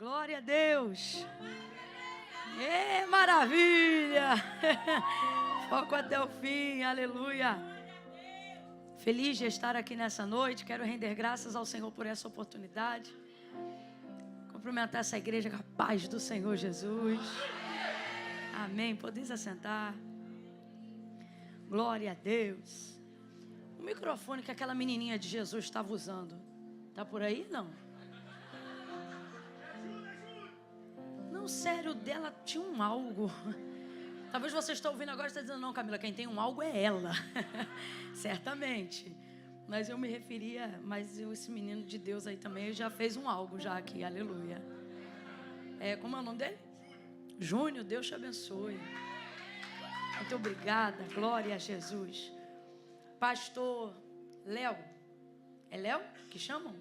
Glória a Deus. Maravilha. Foco até o fim, aleluia. Feliz de estar aqui nessa noite. Quero render graças ao Senhor por essa oportunidade. Cumprimentar essa igreja com a paz do Senhor Jesus. Amém. Podeis assentar. Glória a Deus. O microfone que aquela menininha de Jesus estava usando, tá por aí? Não. Não, sério, dela tinha um algo. Talvez você esteja ouvindo agora e está dizendo, não, Camila, quem tem um algo é ela. Certamente. Mas eu me referia, esse menino de Deus aí também já fez um algo já aqui, aleluia. Como é o nome dele? Júnior, Deus te abençoe. Muito obrigada, glória a Jesus. Pastor Léo. É Léo que chamam?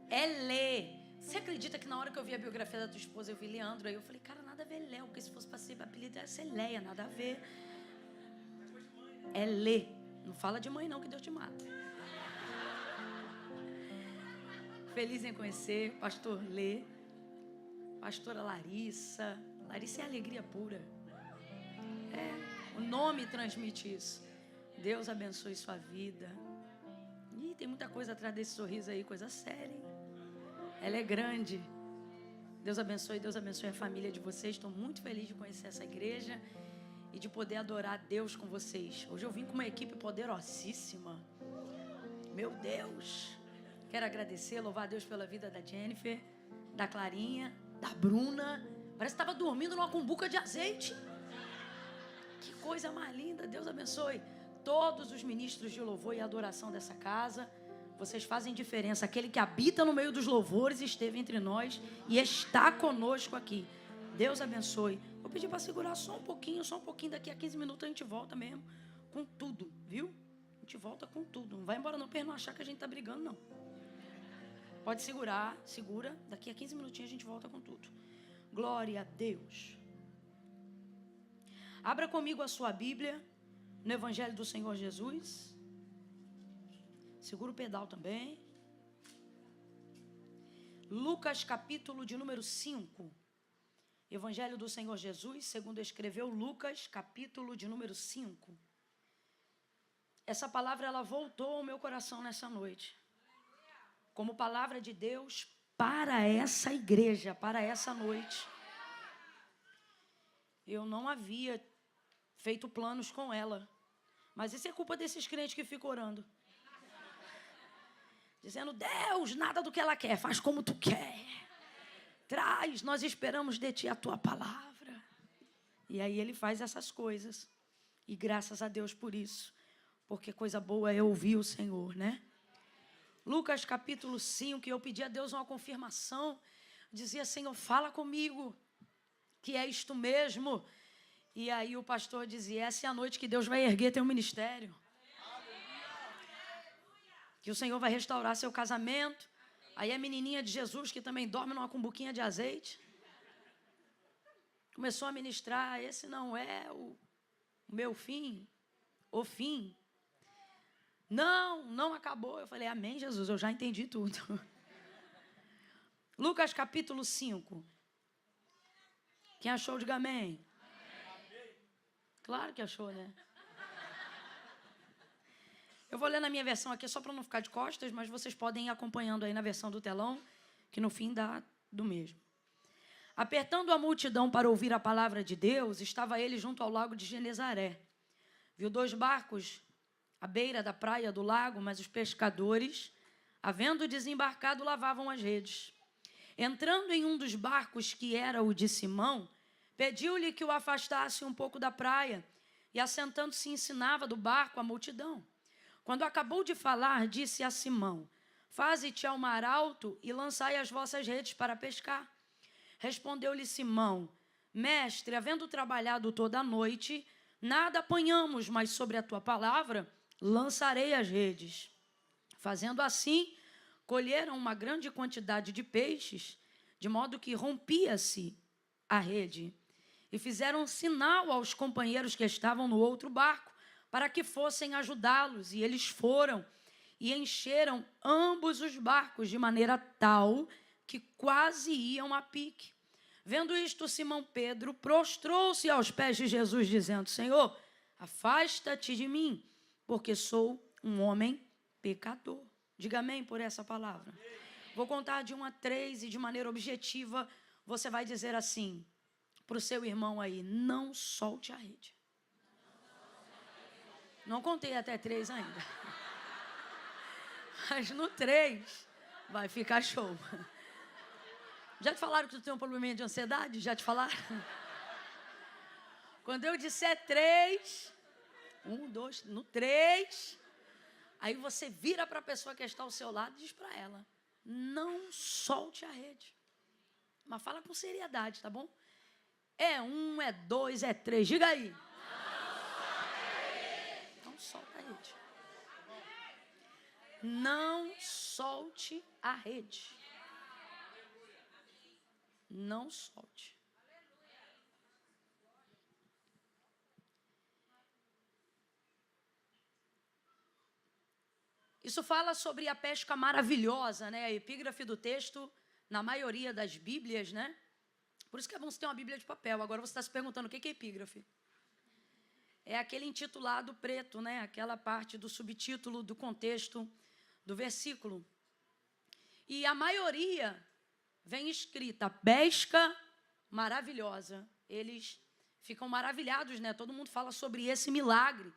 É Lê. Você acredita que na hora que eu vi a biografia da tua esposa, eu vi Leandro, aí eu falei, cara, nada a ver Léo, porque se fosse para ser apelido, ia ser Leia, nada a ver. É Lê. Não fala de mãe não, que Deus te mata. Feliz em conhecer pastor Lê, pastora Larissa. Larissa é alegria pura. O nome transmite isso. Deus abençoe sua vida. Ih, tem muita coisa atrás desse sorriso aí, coisa séria, hein? Ela é grande. Deus abençoe a família de vocês. Estou muito feliz de conhecer essa igreja e de poder adorar a Deus com vocês. Hoje eu vim com uma equipe poderosíssima. Meu Deus. Quero agradecer, louvar a Deus pela vida da Jennifer, da Clarinha, da Bruna. Parece que estava dormindo numa cumbuca de azeite. Que coisa mais linda. Deus abençoe todos os ministros de louvor e adoração dessa casa. Vocês fazem diferença. Aquele que habita no meio dos louvores esteve entre nós e está conosco aqui. Deus abençoe. Vou pedir para segurar só um pouquinho. Daqui a 15 minutos a gente volta mesmo com tudo, viu? A gente volta com tudo. Não vai embora não, para não achar que a gente está brigando, não. Pode segurar, segura. Daqui a 15 minutinhos a gente volta com tudo. Glória a Deus. Abra comigo a sua Bíblia no Evangelho do Senhor Jesus. Segura o pedal também. Lucas, capítulo de número 5. Evangelho do Senhor Jesus, segundo escreveu Lucas, capítulo de número 5. Essa palavra, ela voltou ao meu coração nessa noite. Como palavra de Deus para essa igreja, para essa noite. Eu não havia feito planos com ela. Mas isso é culpa desses crentes que ficam orando. Dizendo, Deus, nada do que ela quer, faz como tu quer. Traz, nós esperamos de ti a tua palavra. E aí ele faz essas coisas. E graças a Deus por isso. Porque coisa boa é ouvir o Senhor, né? Lucas capítulo 5, eu pedi a Deus uma confirmação. Dizia, Senhor, fala comigo, que é isto mesmo. E aí o pastor dizia, essa é a noite que Deus vai erguer teu ministério. Que o Senhor vai restaurar seu casamento. Aí a menininha de Jesus, que também dorme numa cumbuquinha de azeite, começou a ministrar, esse não é o meu fim, o fim. Não acabou. Eu falei, amém, Jesus, eu já entendi tudo. Lucas capítulo 5. Quem achou, diga amém. Claro que achou, né? Eu vou ler na minha versão aqui só para não ficar de costas, mas vocês podem ir acompanhando aí na versão do telão, que no fim dá do mesmo. Apertando a multidão para ouvir a palavra de Deus, estava ele junto ao lago de Genezaré. Viu 2 barcos à beira da praia do lago, mas os pescadores, havendo desembarcado, lavavam as redes. Entrando em um dos barcos, que era o de Simão, pediu-lhe que o afastasse um pouco da praia, e assentando-se ensinava do barco a multidão. Quando acabou de falar, disse a Simão, faze-te ao mar alto e lançai as vossas redes para pescar. Respondeu-lhe Simão, mestre, havendo trabalhado toda a noite, nada apanhamos, mas sobre a tua palavra lançarei as redes. Fazendo assim, colheram uma grande quantidade de peixes, de modo que rompia-se a rede. E fizeram sinal aos companheiros que estavam no outro barco, para que fossem ajudá-los. E eles foram e encheram ambos os barcos de maneira tal que quase iam a pique. Vendo isto, Simão Pedro prostrou-se aos pés de Jesus, dizendo: Senhor, afasta-te de mim, porque sou um homem pecador. Diga amém por essa palavra. Vou contar de 1 a 3 e de maneira objetiva você vai dizer assim para o seu irmão aí: não solte a rede. Não contei até 3 ainda. Mas no 3 vai ficar show. Já te falaram que tu tem um probleminha de ansiedade? Já te falaram? Quando eu disser 3, 1, 2, no 3, aí você vira para a pessoa que está ao seu lado e diz para ela: não solte a rede. Mas fala com seriedade, tá bom? É 1, é 2, é 3. Diga aí. Não solta a rede. Não solte a rede. Não solte. Isso fala sobre a pesca maravilhosa, né? A epígrafe do texto, na maioria das Bíblias, né? Por isso que é bom você ter uma Bíblia de papel. Agora você está se perguntando o que é epígrafe. É aquele intitulado preto, né? Aquela parte do subtítulo, do contexto do versículo. E a maioria vem escrita pesca maravilhosa. Eles ficam maravilhados, né? Todo mundo fala sobre esse milagre.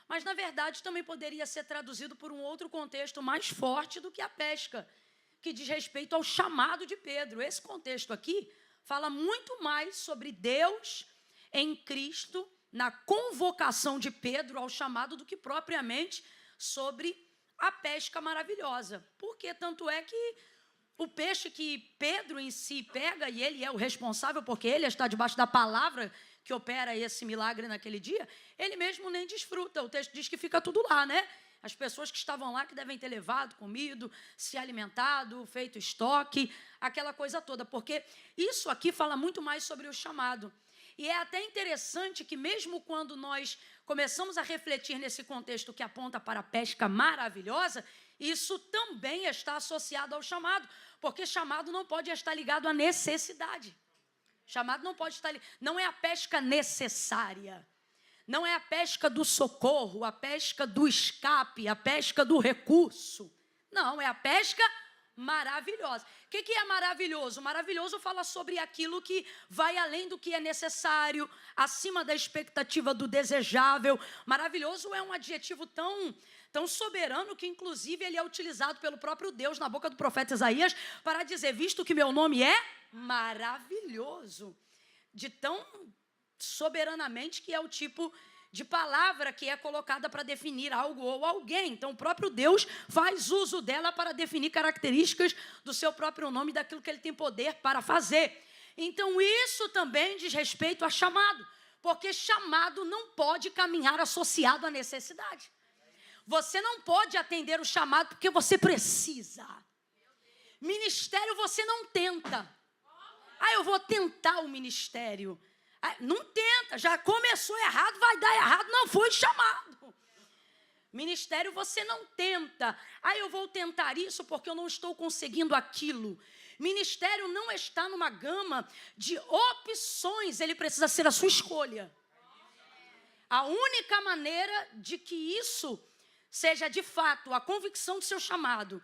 Mas, na verdade, também poderia ser traduzido por um outro contexto mais forte do que a pesca, que diz respeito ao chamado de Pedro. Esse contexto aqui fala muito mais sobre Deus em Cristo, na convocação de Pedro ao chamado, do que propriamente sobre a pesca maravilhosa. Porque tanto é que o peixe que Pedro em si pega, e ele é o responsável, porque ele está debaixo da palavra que opera esse milagre naquele dia, ele mesmo nem desfruta. O texto diz que fica tudo lá, né? As pessoas que estavam lá, que devem ter levado, comido, se alimentado, feito estoque, aquela coisa toda, porque isso aqui fala muito mais sobre o chamado. E é até interessante que mesmo quando nós começamos a refletir nesse contexto que aponta para a pesca maravilhosa, isso também está associado ao chamado, porque chamado não pode estar ligado à necessidade. Chamado não pode estar, não é a pesca necessária, não é a pesca do socorro, a pesca do escape, a pesca do recurso. Não, é a pesca maravilhosa. O que é maravilhoso? Maravilhoso fala sobre aquilo que vai além do que é necessário, acima da expectativa do desejável. Maravilhoso é um adjetivo tão soberano que, inclusive, ele é utilizado pelo próprio Deus na boca do profeta Isaías para dizer: visto que meu nome é maravilhoso. De tão soberanamente que é o tipo de palavra que é colocada para definir algo ou alguém. Então, o próprio Deus faz uso dela para definir características do seu próprio nome, daquilo que ele tem poder para fazer. Então, isso também diz respeito a chamado, porque chamado não pode caminhar associado à necessidade. Você não pode atender o chamado porque você precisa. Ministério você não tenta. Eu vou tentar o ministério. Não tenta, já começou errado, vai dar errado, não foi chamado. Ministério você não tenta. Eu vou tentar isso porque eu não estou conseguindo aquilo. Ministério não está numa gama de opções, ele precisa ser a sua escolha. A única maneira de que isso seja de fato a convicção do seu chamado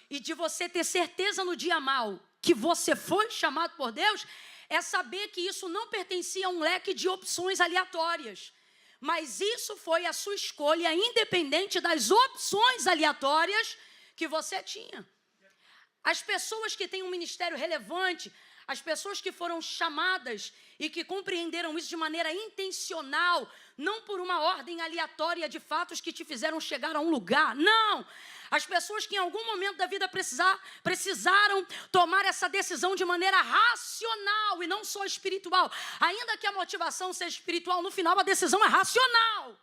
e de você ter certeza no dia mal que você foi chamado por Deus, é saber que isso não pertencia a um leque de opções aleatórias, mas isso foi a sua escolha, independente das opções aleatórias que você tinha. As pessoas que têm um ministério relevante, as pessoas que foram chamadas e que compreenderam isso de maneira intencional, não por uma ordem aleatória de fatos que te fizeram chegar a um lugar, não. As pessoas que em algum momento da vida precisaram tomar essa decisão de maneira racional e não só espiritual. Ainda que a motivação seja espiritual, no final a decisão é racional.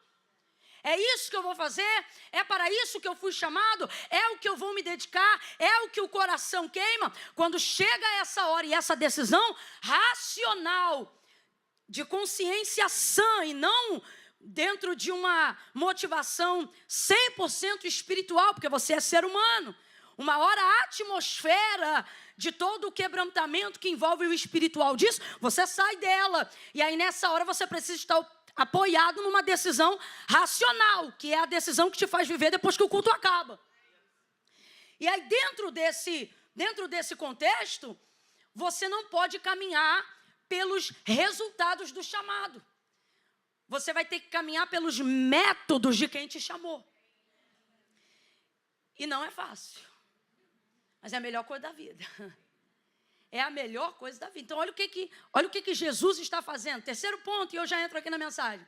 É isso que eu vou fazer, é para isso que eu fui chamado, é o que eu vou me dedicar, é o que o coração queima. Quando chega essa hora e essa decisão racional, de consciência sã e não dentro de uma motivação 100% espiritual, porque você é ser humano. Uma hora a atmosfera de todo o quebrantamento que envolve o espiritual disso, você sai dela. E aí, nessa hora, você precisa estar apoiado numa decisão racional, que é a decisão que te faz viver depois que o culto acaba. E aí, dentro desse contexto, você não pode caminhar pelos resultados do chamado. Você vai ter que caminhar pelos métodos de quem te chamou. E não é fácil. Mas é a melhor coisa da vida. É a melhor coisa da vida. Então, olha o que Jesus está fazendo. Terceiro ponto, e eu já entro aqui na mensagem.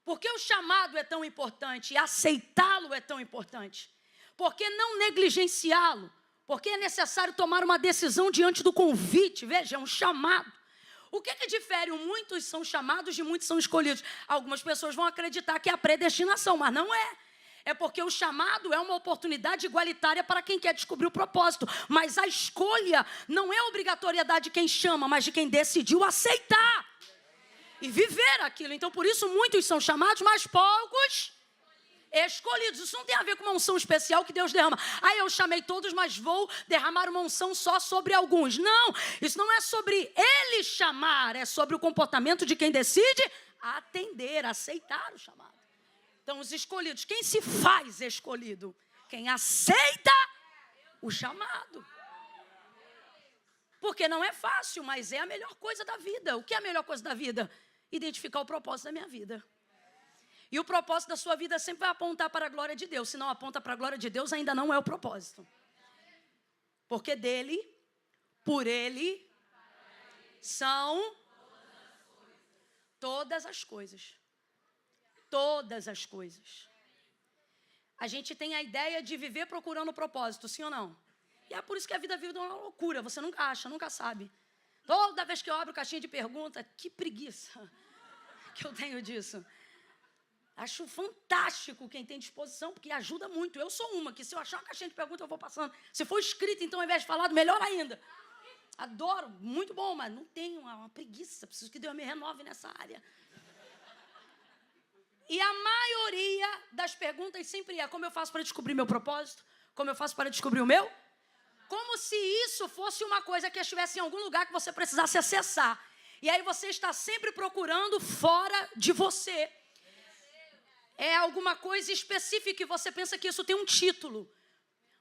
Por que o chamado é tão importante e aceitá-lo é tão importante? Por que não negligenciá-lo? Porque é necessário tomar uma decisão diante do convite. Veja, é um chamado. O que difere? Muitos são chamados e muitos são escolhidos. Algumas pessoas vão acreditar que é a predestinação, mas não é. É porque o chamado é uma oportunidade igualitária para quem quer descobrir o propósito. Mas a escolha não é obrigatoriedade de quem chama, mas de quem decidiu aceitar e viver aquilo. Então, por isso, muitos são chamados, mas poucos escolhidos. Isso não tem a ver com uma unção especial que Deus derrama. Eu chamei todos, mas vou derramar uma unção só sobre alguns. Não, isso não é sobre ele chamar, é sobre o comportamento de quem decide atender, aceitar o chamado. Então, os escolhidos, quem se faz escolhido? Quem aceita o chamado. Porque não é fácil, mas é a melhor coisa da vida. O que é a melhor coisa da vida? Identificar o propósito da minha vida. E o propósito da sua vida sempre vai apontar para a glória de Deus. Se não aponta para a glória de Deus, ainda não é o propósito. Porque dele, por ele, são todas as coisas. Todas as coisas. A gente tem a ideia de viver procurando o propósito, sim ou não? E é por isso que a vida vive uma loucura. Você nunca acha, nunca sabe. Toda vez que eu abro caixinha de pergunta, que preguiça que eu tenho disso. Acho fantástico quem tem disposição, porque ajuda muito. Eu sou uma, que se eu achar uma caixinha de pergunta, eu vou passando. Se for escrito, então, ao invés de falado, melhor ainda. Adoro, muito bom, mas não tenho uma preguiça. Preciso que Deus me renove nessa área. E a maioria das perguntas sempre é: como eu faço para descobrir meu propósito? Como eu faço para descobrir o meu? Como se isso fosse uma coisa que estivesse em algum lugar que você precisasse acessar. E aí você está sempre procurando fora de você. É alguma coisa específica e você pensa que isso tem um título.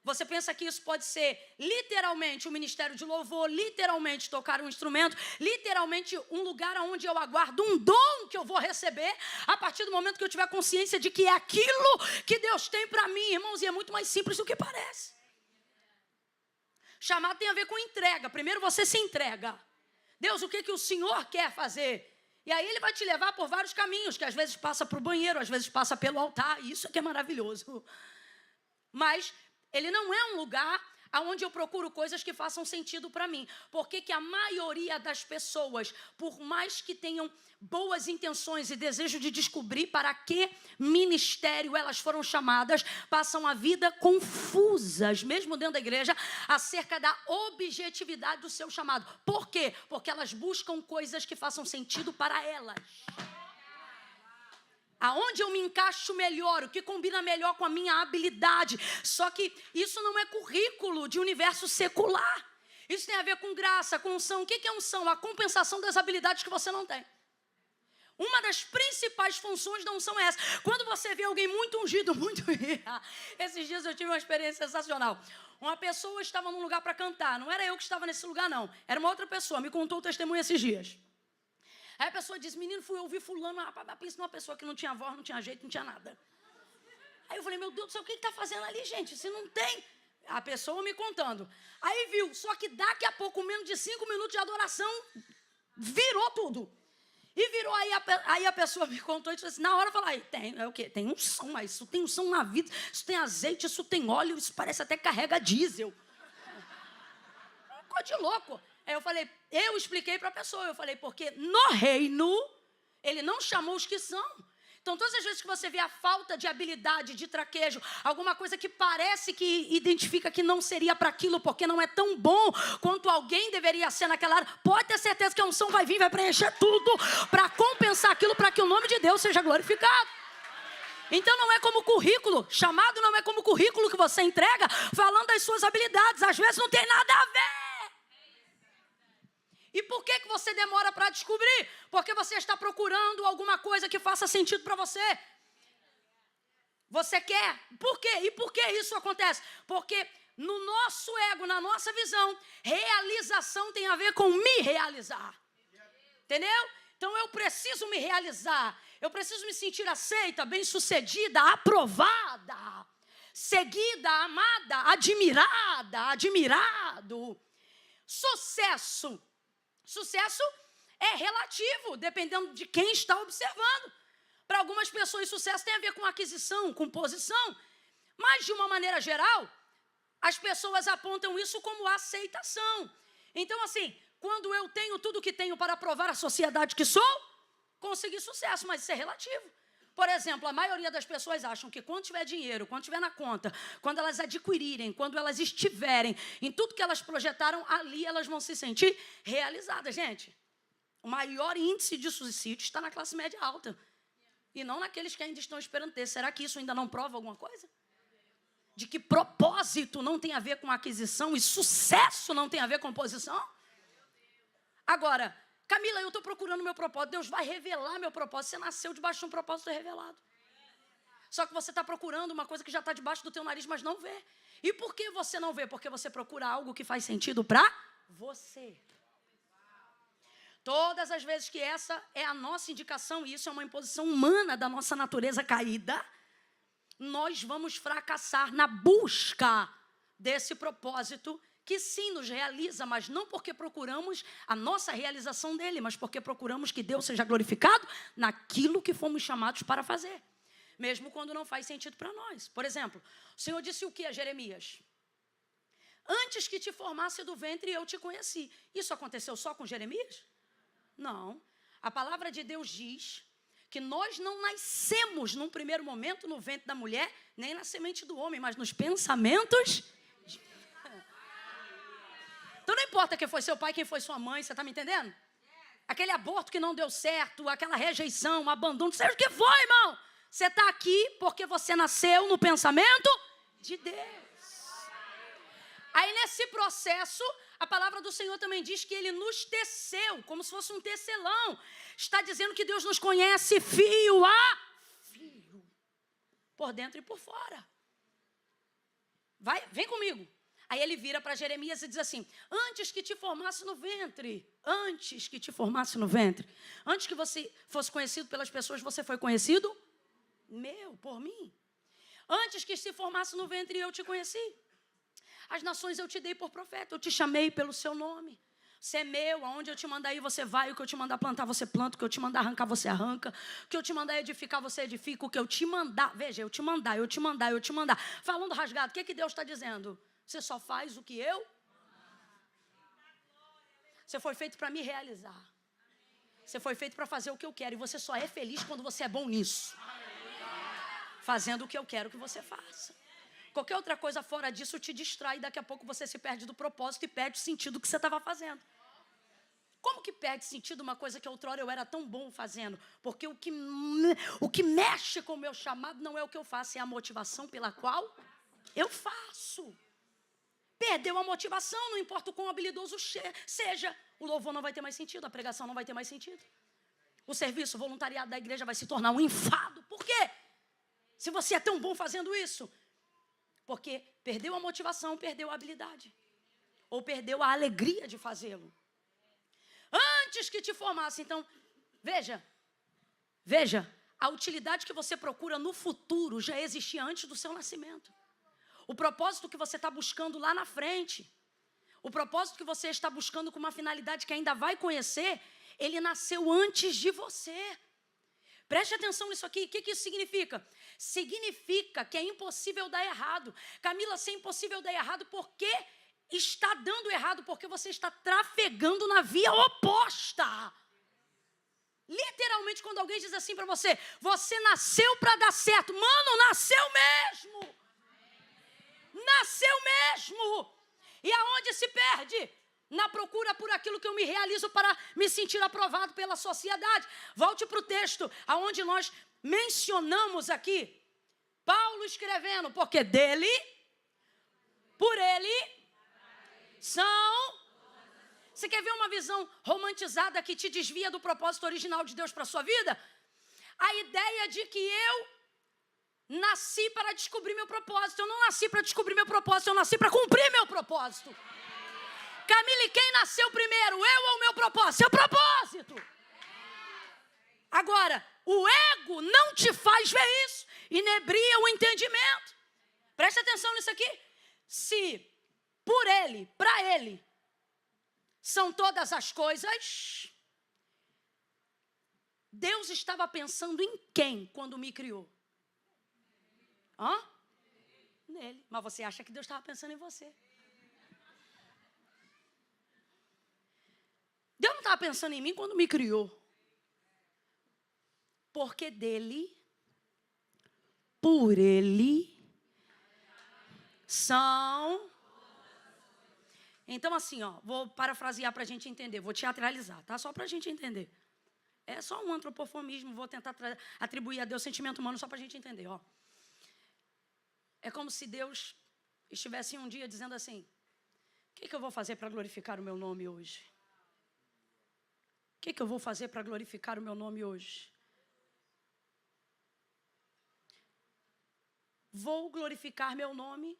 Você pensa que isso pode ser literalmente um ministério de louvor, literalmente tocar um instrumento, literalmente um lugar onde eu aguardo um dom que eu vou receber a partir do momento que eu tiver consciência de que é aquilo que Deus tem para mim, irmãos, e é muito mais simples do que parece. Chamado tem a ver com entrega. Primeiro você se entrega. Deus, o que o Senhor quer fazer? E aí ele vai te levar por vários caminhos, que às vezes passa para o banheiro, às vezes passa pelo altar, isso é que é maravilhoso. Mas ele não é um lugar onde eu procuro coisas que façam sentido para mim. Porque que a maioria das pessoas, por mais que tenham boas intenções e desejo de descobrir para que ministério elas foram chamadas, passam a vida confusas, mesmo dentro da igreja, acerca da objetividade do seu chamado. Por quê? Porque elas buscam coisas que façam sentido para elas. Aonde eu me encaixo melhor, o que combina melhor com a minha habilidade. Só que isso não é currículo de universo secular. Isso tem a ver com graça, com unção. O que é unção? A compensação das habilidades que você não tem. Uma das principais funções da unção é essa. Quando você vê alguém muito ungido, esses dias eu tive uma experiência sensacional. Uma pessoa estava num lugar para cantar. Não era eu que estava nesse lugar, não. Era uma outra pessoa. Me contou o testemunho esses dias. Aí a pessoa diz: menino, fui ouvir fulano. Pensa numa pessoa que não tinha voz, não tinha jeito, não tinha nada. Aí eu falei: meu Deus do céu, o que está fazendo ali, gente? Se não tem... A pessoa me contando. Aí viu, só que daqui a pouco, menos de 5 minutos de adoração, virou tudo. E virou, aí a pessoa me contou e disse assim, na hora eu falei: tem, é o quê? Tem unção, mas isso tem unção na vida, isso tem azeite, isso tem óleo, isso parece até que carrega diesel. Ficou de louco. Aí eu expliquei para a pessoa, eu falei: porque no reino, ele não chamou os que são. Então, todas as vezes que você vê a falta de habilidade, de traquejo, alguma coisa que parece que identifica que não seria para aquilo, porque não é tão bom quanto alguém deveria ser naquela área, pode ter certeza que a unção vai vir, vai preencher tudo para compensar aquilo, para que o nome de Deus seja glorificado. Então, não é como currículo, chamado não é como currículo que você entrega falando das suas habilidades, às vezes não tem nada a ver. por que você demora para descobrir? Porque você está procurando alguma coisa que faça sentido para você. Você quer? Por quê? E por que isso acontece? Porque no nosso ego, na nossa visão, realização tem a ver com me realizar. Entendeu? Então eu preciso me realizar. Eu preciso me sentir aceita, bem-sucedida, aprovada, seguida, amada, admirada, admirado. Sucesso. Sucesso é relativo, dependendo de quem está observando. Para algumas pessoas, sucesso tem a ver com aquisição, com posição. Mas, de uma maneira geral, as pessoas apontam isso como aceitação. Então, assim, quando eu tenho tudo o que tenho para provar à sociedade que sou, consegui sucesso, mas isso é relativo. Por exemplo, a maioria das pessoas acham que quando tiver dinheiro, quando tiver na conta, quando elas adquirirem, quando elas estiverem em tudo que elas projetaram, ali elas vão se sentir realizadas. Gente, o maior índice de suicídio está na classe média alta. E não naqueles que ainda estão esperando ter. Será que isso ainda não prova alguma coisa? De que propósito não tem a ver com aquisição e sucesso não tem a ver com posição? Agora, Camila, eu estou procurando meu propósito. Deus vai revelar meu propósito. Você nasceu debaixo de um propósito revelado. Só que você está procurando uma coisa que já está debaixo do teu nariz, mas não vê. E por que você não vê? Porque você procura algo que faz sentido para você. Todas as vezes que essa é a nossa indicação, e isso é uma imposição humana da nossa natureza caída, nós vamos fracassar na busca desse propósito que sim nos realiza, mas não porque procuramos a nossa realização dele, mas porque procuramos que Deus seja glorificado naquilo que fomos chamados para fazer, mesmo quando não faz sentido para nós. Por exemplo, o Senhor disse o que a Jeremias? Antes que te formasse do ventre, eu te conheci. Isso aconteceu só com Jeremias? Não. A palavra de Deus diz que nós não nascemos num primeiro momento no ventre da mulher, nem na semente do homem, mas nos pensamentos. Então não importa quem foi seu pai, quem foi sua mãe, você está me entendendo? Aquele aborto que não deu certo, aquela rejeição, abandono, seja o que for, irmão. Você está aqui porque você nasceu no pensamento de Deus. Aí nesse processo, a palavra do Senhor também diz que Ele nos teceu, como se fosse um tecelão. Está dizendo que Deus nos conhece fio a fio, por dentro e por fora. Vem comigo. Aí ele vira para Jeremias e diz assim, antes que te formasse no ventre, antes que te formasse no ventre, antes que você fosse conhecido pelas pessoas, você foi conhecido por mim. Antes que se formasse no ventre, eu te conheci. As nações eu te dei por profeta, eu te chamei pelo seu nome. Você é meu, aonde eu te mandar ir, você vai. O que eu te mandar plantar, você planta. O que eu te mandar arrancar, você arranca. O que eu te mandar edificar, você edifica. O que eu te mandar, veja, eu te mandar. Falando rasgado, o que Deus está dizendo? Você só faz o que eu? Você foi feito para me realizar. Você foi feito para fazer o que eu quero. E você só é feliz quando você é bom nisso. Fazendo o que eu quero que você faça. Qualquer outra coisa fora disso te distrai. Daqui a pouco você se perde do propósito e perde o sentido que você estava fazendo. Como que perde sentido uma coisa que outrora eu era tão bom fazendo? Porque o que mexe com o meu chamado não é o que eu faço, é a motivação pela qual eu faço. Perdeu a motivação, não importa o quão habilidoso seja, o louvor não vai ter mais sentido, a pregação não vai ter mais sentido. O serviço, o voluntariado da igreja vai se tornar um enfado. Por quê? Se você é tão bom fazendo isso. Porque perdeu a motivação, perdeu a habilidade. Ou perdeu a alegria de fazê-lo. Antes que te formasse. Então, veja, a utilidade que você procura no futuro já existia antes do seu nascimento. O propósito que você está buscando lá na frente, o propósito que você está buscando com uma finalidade que ainda vai conhecer, ele nasceu antes de você. Preste atenção nisso aqui. O que isso significa? Significa que é impossível dar errado. Camila, se é impossível dar errado, por que está dando errado? Porque você está trafegando na via oposta. Literalmente, quando alguém diz assim para você, você nasceu para dar certo. Mano, nasceu mesmo. Nasceu mesmo. E aonde se perde? Na procura por aquilo que eu me realizo para me sentir aprovado pela sociedade. Volte para o texto, aonde nós mencionamos aqui. Paulo escrevendo, porque dele, por ele, são Você quer ver uma visão romantizada que te desvia do propósito original de Deus para a sua vida? A ideia de que eu nasci para descobrir meu propósito. Eu não nasci para descobrir meu propósito, eu nasci para cumprir meu propósito. Camille, quem nasceu primeiro? Eu ou o meu propósito? Seu propósito. Agora, o ego não te faz ver isso. Inebria o entendimento. Presta atenção nisso aqui. Se por ele, para ele, são todas as coisas, Deus estava pensando em quem quando me criou? Nele. Mas você acha que Deus estava pensando em você? Deus não estava pensando em mim quando me criou. Porque dele, por ele, são... Então assim, vou parafrasear para a gente entender, vou teatralizar, tá? Só para a gente entender. É só um antropoformismo, vou tentar atribuir a Deus sentimento humano só para a gente entender, É como se Deus estivesse um dia dizendo assim, o que eu vou fazer para glorificar o meu nome hoje? O que eu vou fazer para glorificar o meu nome hoje? Vou glorificar meu nome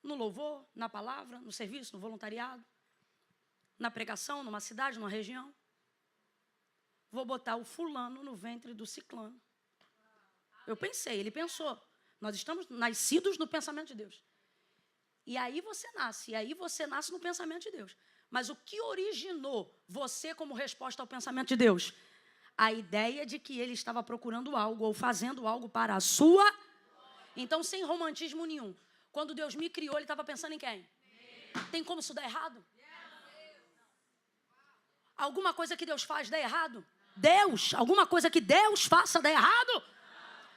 no louvor, na palavra, no serviço, no voluntariado, na pregação, numa cidade, numa região. Vou botar o fulano no ventre do ciclano. Eu pensei, ele pensou. Nós estamos nascidos no pensamento de Deus. E aí você nasce no pensamento de Deus. Mas o que originou você como resposta ao pensamento de Deus? A ideia de que ele estava procurando algo ou fazendo algo para a sua. Então, sem romantismo nenhum. Quando Deus me criou, ele estava pensando em quem? Tem como isso dar errado? Alguma coisa que Deus faz dá errado? Alguma coisa que Deus faça dá errado?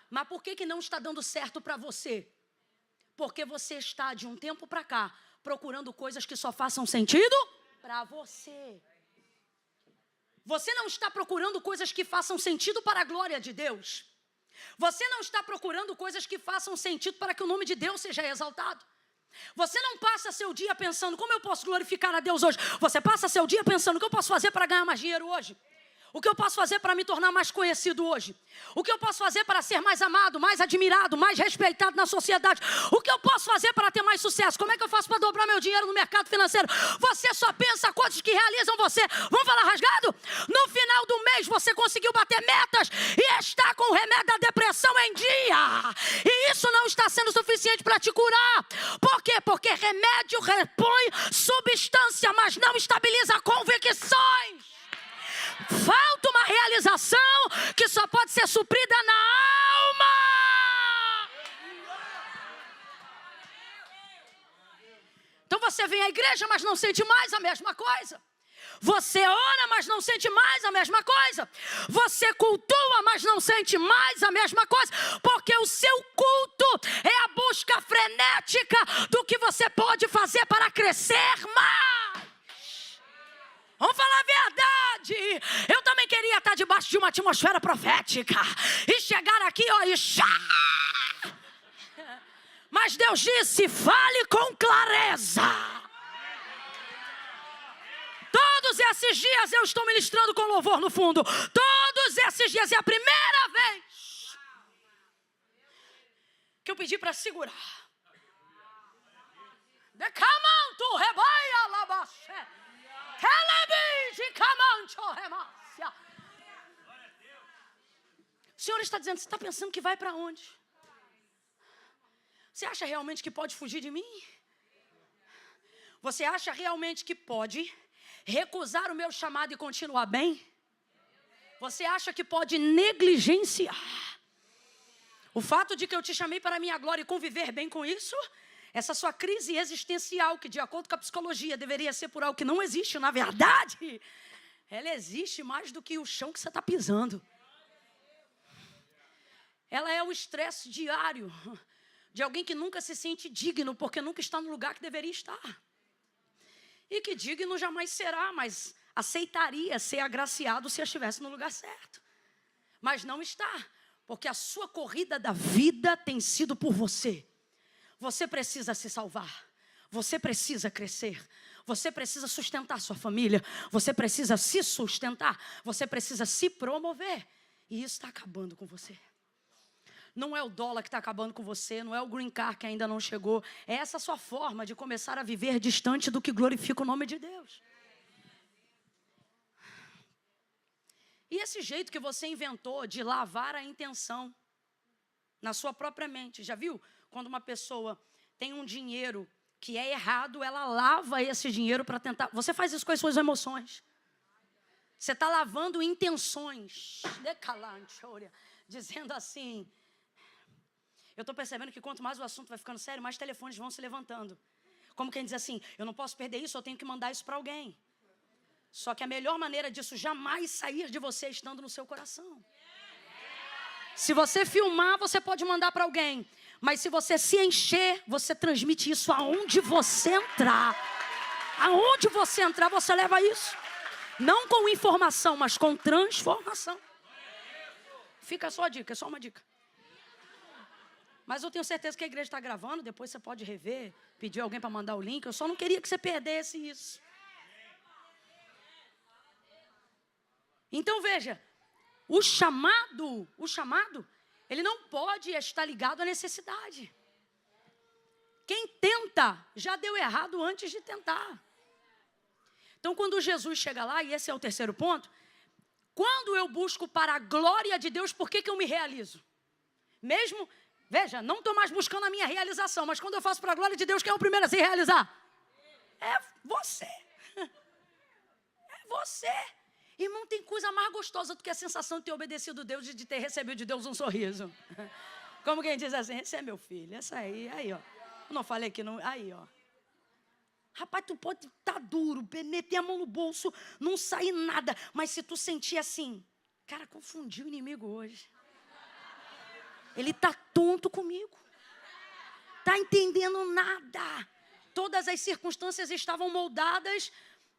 Mas por que não está dando certo para você? Porque você está, de um tempo para cá, procurando coisas que só façam sentido para você. Você não está procurando coisas que façam sentido para a glória de Deus. Você não está procurando coisas que façam sentido para que o nome de Deus seja exaltado. Você não passa seu dia pensando, como eu posso glorificar a Deus hoje? Você passa seu dia pensando, o que eu posso fazer para ganhar mais dinheiro hoje? O que eu posso fazer para me tornar mais conhecido hoje? O que eu posso fazer para ser mais amado, mais admirado, mais respeitado na sociedade? O que eu posso fazer para ter mais sucesso? Como é que eu faço para dobrar meu dinheiro no mercado financeiro? Você só pensa coisas que realizam você. Vamos falar rasgado? No final do mês você conseguiu bater metas e está com o remédio da depressão em dia. E isso não está sendo suficiente para te curar. Por quê? Porque remédio repõe substância, mas não estabiliza convicções. Falta uma realização que só pode ser suprida na alma. Então você vem à igreja, mas não sente mais a mesma coisa. Você ora, mas não sente mais a mesma coisa. Você cultua, mas não sente mais a mesma coisa. Porque o seu culto é a busca frenética do que você pode fazer para crescer mais. Vamos falar a verdade. Eu também queria estar debaixo de uma atmosfera profética e chegar aqui, e chá. Mas Deus disse, fale com clareza. Todos esses dias eu estou ministrando com louvor no fundo. Todos esses dias é a primeira vez que eu pedi para segurar. Decamanto rebaia labaxé. O Senhor está dizendo, você está pensando que vai para onde? Você acha realmente que pode fugir de mim? Você acha realmente que pode recusar o meu chamado e continuar bem? Você acha que pode negligenciar o fato de que eu te chamei para a minha glória e conviver bem com isso? Essa sua crise existencial, que de acordo com a psicologia deveria ser por algo que não existe, na verdade, ela existe mais do que o chão que você está pisando. Ela é o estresse diário de alguém que nunca se sente digno, porque nunca está no lugar que deveria estar. E que digno jamais será, mas aceitaria ser agraciado se estivesse no lugar certo. Mas não está, porque a sua corrida da vida tem sido por você. Você precisa se salvar. Você precisa crescer. Você precisa sustentar sua família. Você precisa se sustentar. Você precisa se promover. E isso está acabando com você. Não é o dólar que está acabando com você. Não é o green card que ainda não chegou. É essa sua forma de começar a viver distante do que glorifica o nome de Deus. E esse jeito que você inventou de lavar a intenção na sua própria mente. Já viu? Quando uma pessoa tem um dinheiro que é errado, ela lava esse dinheiro para tentar... Você faz isso com as suas emoções. Você está lavando intenções. Dizendo assim... Eu estou percebendo que quanto mais o assunto vai ficando sério, mais telefones vão se levantando. Como quem diz assim, eu não posso perder isso, eu tenho que mandar isso para alguém. Só que a melhor maneira disso jamais sair de você estando no seu coração. Se você filmar, você pode mandar para alguém. Mas se você se encher, você transmite isso aonde você entrar. Aonde você entrar, você leva isso. Não com informação, mas com transformação. Fica só a dica, é só uma dica. Mas eu tenho certeza que a igreja está gravando. Depois você pode rever, pedir alguém para mandar o link. Eu só não queria que você perdesse isso. Então veja, o chamado, ele não pode estar ligado à necessidade. Quem tenta, já deu errado antes de tentar. Então quando Jesus chega lá, e esse é o terceiro ponto, quando eu busco para a glória de Deus, por que eu me realizo? Mesmo, veja, não estou mais buscando a minha realização, mas quando eu faço para a glória de Deus, quem é o primeiro a se realizar? É você. É você. Irmão, tem coisa mais gostosa do que a sensação de ter obedecido a Deus e de ter recebido de Deus um sorriso. Como quem diz assim, esse é meu filho, essa aí, ó. Eu não falei que não, aí, ó. Rapaz, tu pode estar duro, meter a mão no bolso, não sair nada. Mas se tu sentir assim, cara, confundi o inimigo hoje. Ele está tonto comigo. Está entendendo nada. Todas as circunstâncias estavam moldadas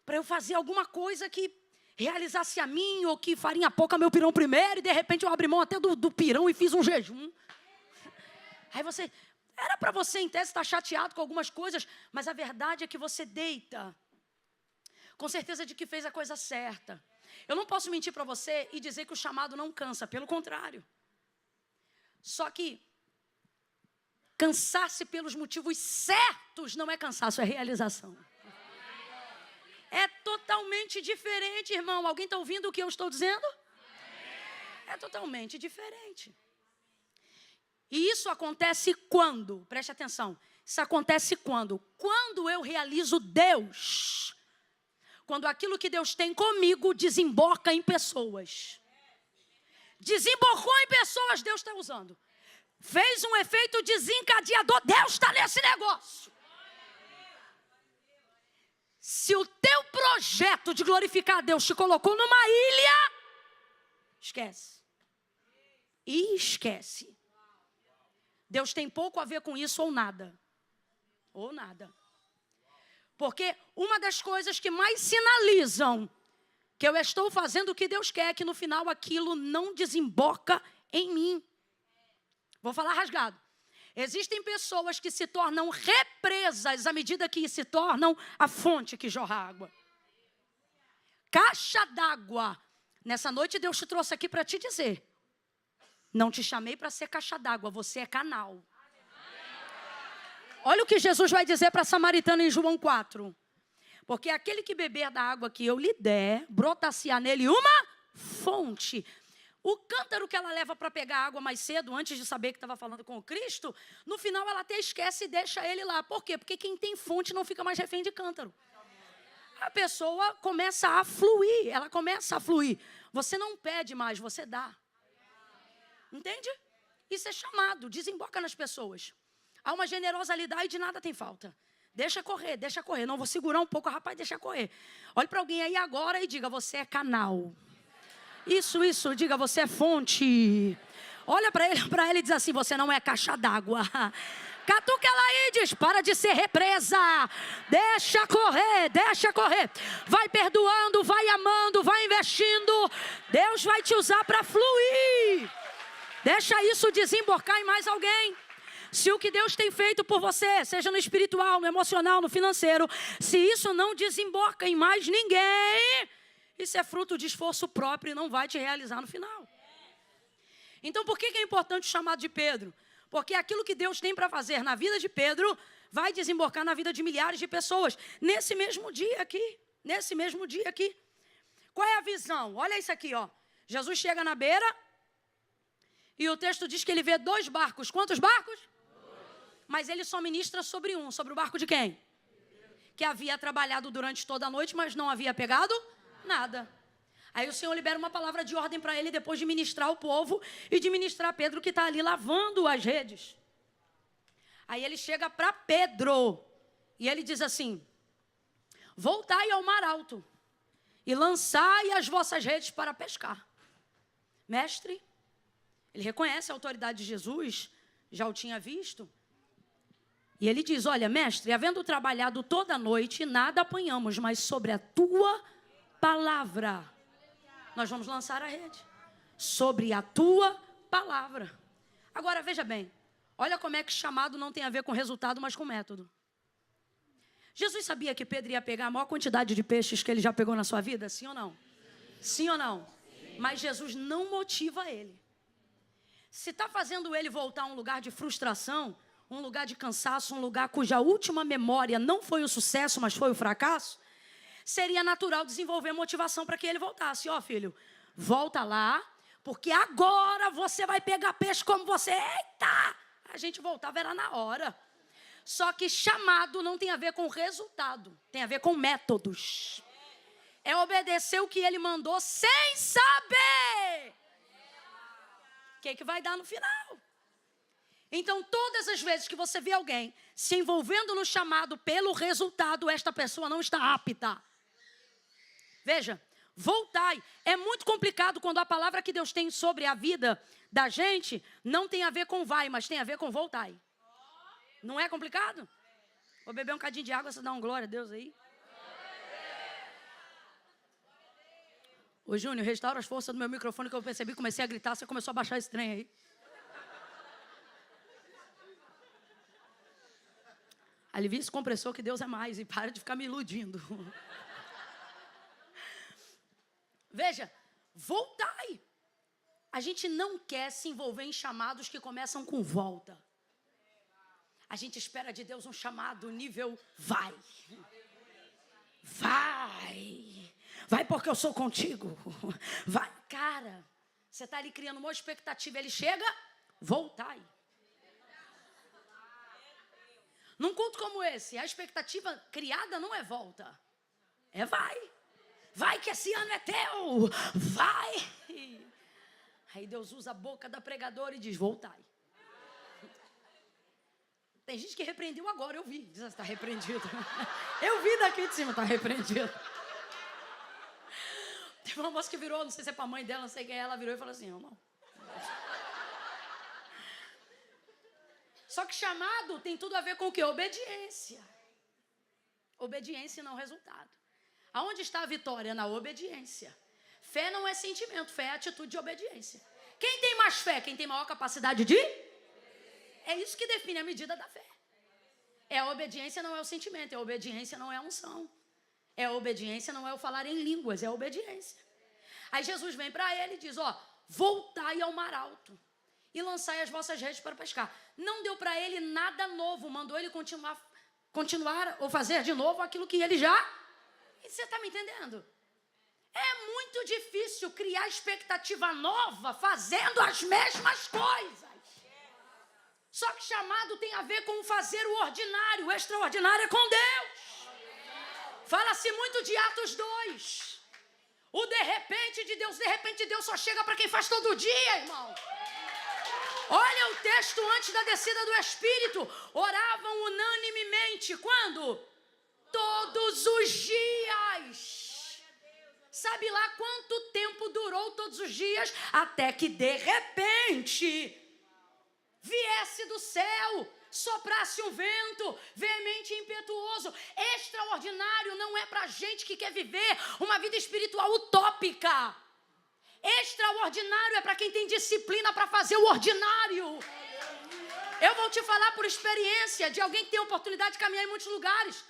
para eu fazer alguma coisa que realizasse a mim, ou que farinha pouca meu pirão primeiro, e de repente eu abri mão até do pirão e fiz um jejum. Aí você, era para você em tese estar chateado com algumas coisas, mas a verdade é que você deita com certeza de que fez a coisa certa. Eu não posso mentir para você e dizer que o chamado não cansa, pelo contrário. Só que cansar-se pelos motivos certos não é cansaço, é realização. É totalmente diferente, irmão. Alguém está ouvindo o que eu estou dizendo? É totalmente diferente. E isso acontece quando? Preste atenção. Isso acontece quando? Quando eu realizo Deus. Quando aquilo que Deus tem comigo desemboca em pessoas. Desembocou em pessoas, Deus está usando. Fez um efeito desencadeador, Deus está nesse negócio. Se o teu projeto de glorificar a Deus te colocou numa ilha, esquece. E esquece. Deus tem pouco a ver com isso ou nada. Ou nada. Porque uma das coisas que mais sinalizam que eu estou fazendo o que Deus quer, é que no final aquilo não desemboca em mim. Vou falar rasgado. Existem pessoas que se tornam represas à medida que se tornam a fonte que jorra água. Caixa d'água. Nessa noite Deus te trouxe aqui para te dizer. Não te chamei para ser caixa d'água, você é canal. Olha o que Jesus vai dizer para a samaritana em João 4. Porque aquele que beber da água que eu lhe der, brota-se-á nele uma fonte. O cântaro que ela leva para pegar água mais cedo, antes de saber que estava falando com o Cristo, no final ela até esquece e deixa ele lá. Por quê? Porque quem tem fonte não fica mais refém de cântaro. A pessoa começa a fluir, ela começa a fluir. Você não pede mais, você dá. Entende? Isso é chamado, desemboca nas pessoas. Há uma generosidade e de nada tem falta. Deixa correr, deixa correr. Não, vou segurar um pouco, rapaz, deixa correr. Olhe para alguém aí agora e diga, você é canal. Isso, diga, você é fonte. Olha para ele e diz assim, você não é caixa d'água. Catuca ela aí e diz, para de ser represa. Deixa correr. Vai perdoando, vai amando, vai investindo. Deus vai te usar para fluir. Deixa isso desembocar em mais alguém. Se o que Deus tem feito por você, seja no espiritual, no emocional, no financeiro, se isso não desemboca em mais ninguém, isso é fruto de esforço próprio e não vai te realizar no final. Então, por que é importante o chamado de Pedro? Porque aquilo que Deus tem para fazer na vida de Pedro vai desembocar na vida de milhares de pessoas. Nesse mesmo dia aqui. Qual é a visão? Olha isso aqui, ó. Jesus chega na beira e o texto diz que ele vê 2 barcos. Quantos barcos? 2. Mas ele só ministra sobre um. Sobre o barco de quem? Que havia trabalhado durante toda a noite, mas não havia pegado nada. Aí o Senhor libera uma palavra de ordem para ele depois de ministrar o povo e de ministrar Pedro que está ali lavando as redes. Aí ele chega para Pedro e ele diz assim: voltai ao mar alto e lançai as vossas redes para pescar. Mestre, ele reconhece a autoridade de Jesus, já o tinha visto. E ele diz: olha, mestre, havendo trabalhado toda a noite, nada apanhamos, mas sobre a tua palavra nós vamos lançar a rede. Sobre a tua palavra. Agora, veja bem. Olha como é que chamado não tem a ver com resultado, mas com método. Jesus sabia que Pedro ia pegar a maior quantidade de peixes que ele já pegou na sua vida? Sim ou não? Sim ou não? Sim. Mas Jesus não motiva ele. Se está fazendo ele voltar a um lugar de frustração, um lugar de cansaço, um lugar cuja última memória não foi o sucesso, mas foi o fracasso, seria natural desenvolver motivação para que ele voltasse. Ó, filho, volta lá, porque agora você vai pegar peixe como você. Eita! A gente voltava, era na hora. Só que chamado não tem a ver com resultado, tem a ver com métodos. É obedecer o que ele mandou sem saber o que vai dar no final. Então, todas as vezes que você vê alguém se envolvendo no chamado pelo resultado, esta pessoa não está apta. Veja, voltai. É muito complicado quando a palavra que Deus tem sobre a vida da gente não tem a ver com vai, mas tem a ver com voltai. Não é complicado? Vou beber um cadinho de água, você dá um glória a Deus aí. Ô Júnior, restaura as forças do meu microfone que eu percebi, comecei a gritar, você começou a baixar esse trem aí. Alivia esse compressor que Deus é mais e para de ficar me iludindo. Veja, voltai. A gente não quer se envolver em chamados que começam com volta. A gente espera de Deus um chamado nível vai. Vai. Vai porque eu sou contigo. Vai. Cara, você está ali criando uma expectativa. Ele chega, voltai. Num culto como esse, a expectativa criada não é volta. É vai. Vai que esse ano é teu. Vai. Aí Deus usa a boca da pregadora e diz, voltai. Tem gente que repreendeu agora, eu vi. Diz, está repreendido. Eu vi daqui de cima, está repreendido. Teve uma moça que virou, não sei se é para a mãe dela, não sei quem é, ela virou e falou assim, irmão. Só que chamado tem tudo a ver com o quê? Obediência. Obediência e não resultado. Aonde está a vitória? Na obediência. Fé não é sentimento, fé é atitude de obediência. Quem tem mais fé? Quem tem maior capacidade de? É isso que define a medida da fé. É a obediência, não é o sentimento. É a obediência, não é a unção. É a obediência, não é o falar em línguas. É a obediência. Aí Jesus vem para ele e diz, ó, voltai ao mar alto e lançai as vossas redes para pescar. Não deu para ele nada novo, mandou ele continuar ou fazer de novo aquilo que ele já... E você está me entendendo? É muito difícil criar expectativa nova fazendo as mesmas coisas. Só que chamado tem a ver com fazer o ordinário, o extraordinário é com Deus. Fala-se muito de Atos 2. O de repente de Deus só chega para quem faz todo dia, irmão. Olha o texto antes da descida do Espírito. Oravam unanimemente. Quando? Todos os dias. Sabe lá quanto tempo durou todos os dias? Até que de repente viesse do céu, soprasse um vento veemente e impetuoso. Extraordinário não é para gente que quer viver uma vida espiritual utópica. Extraordinário é para quem tem disciplina para fazer o ordinário. Eu vou te falar por experiência de alguém que tem a oportunidade de caminhar em muitos lugares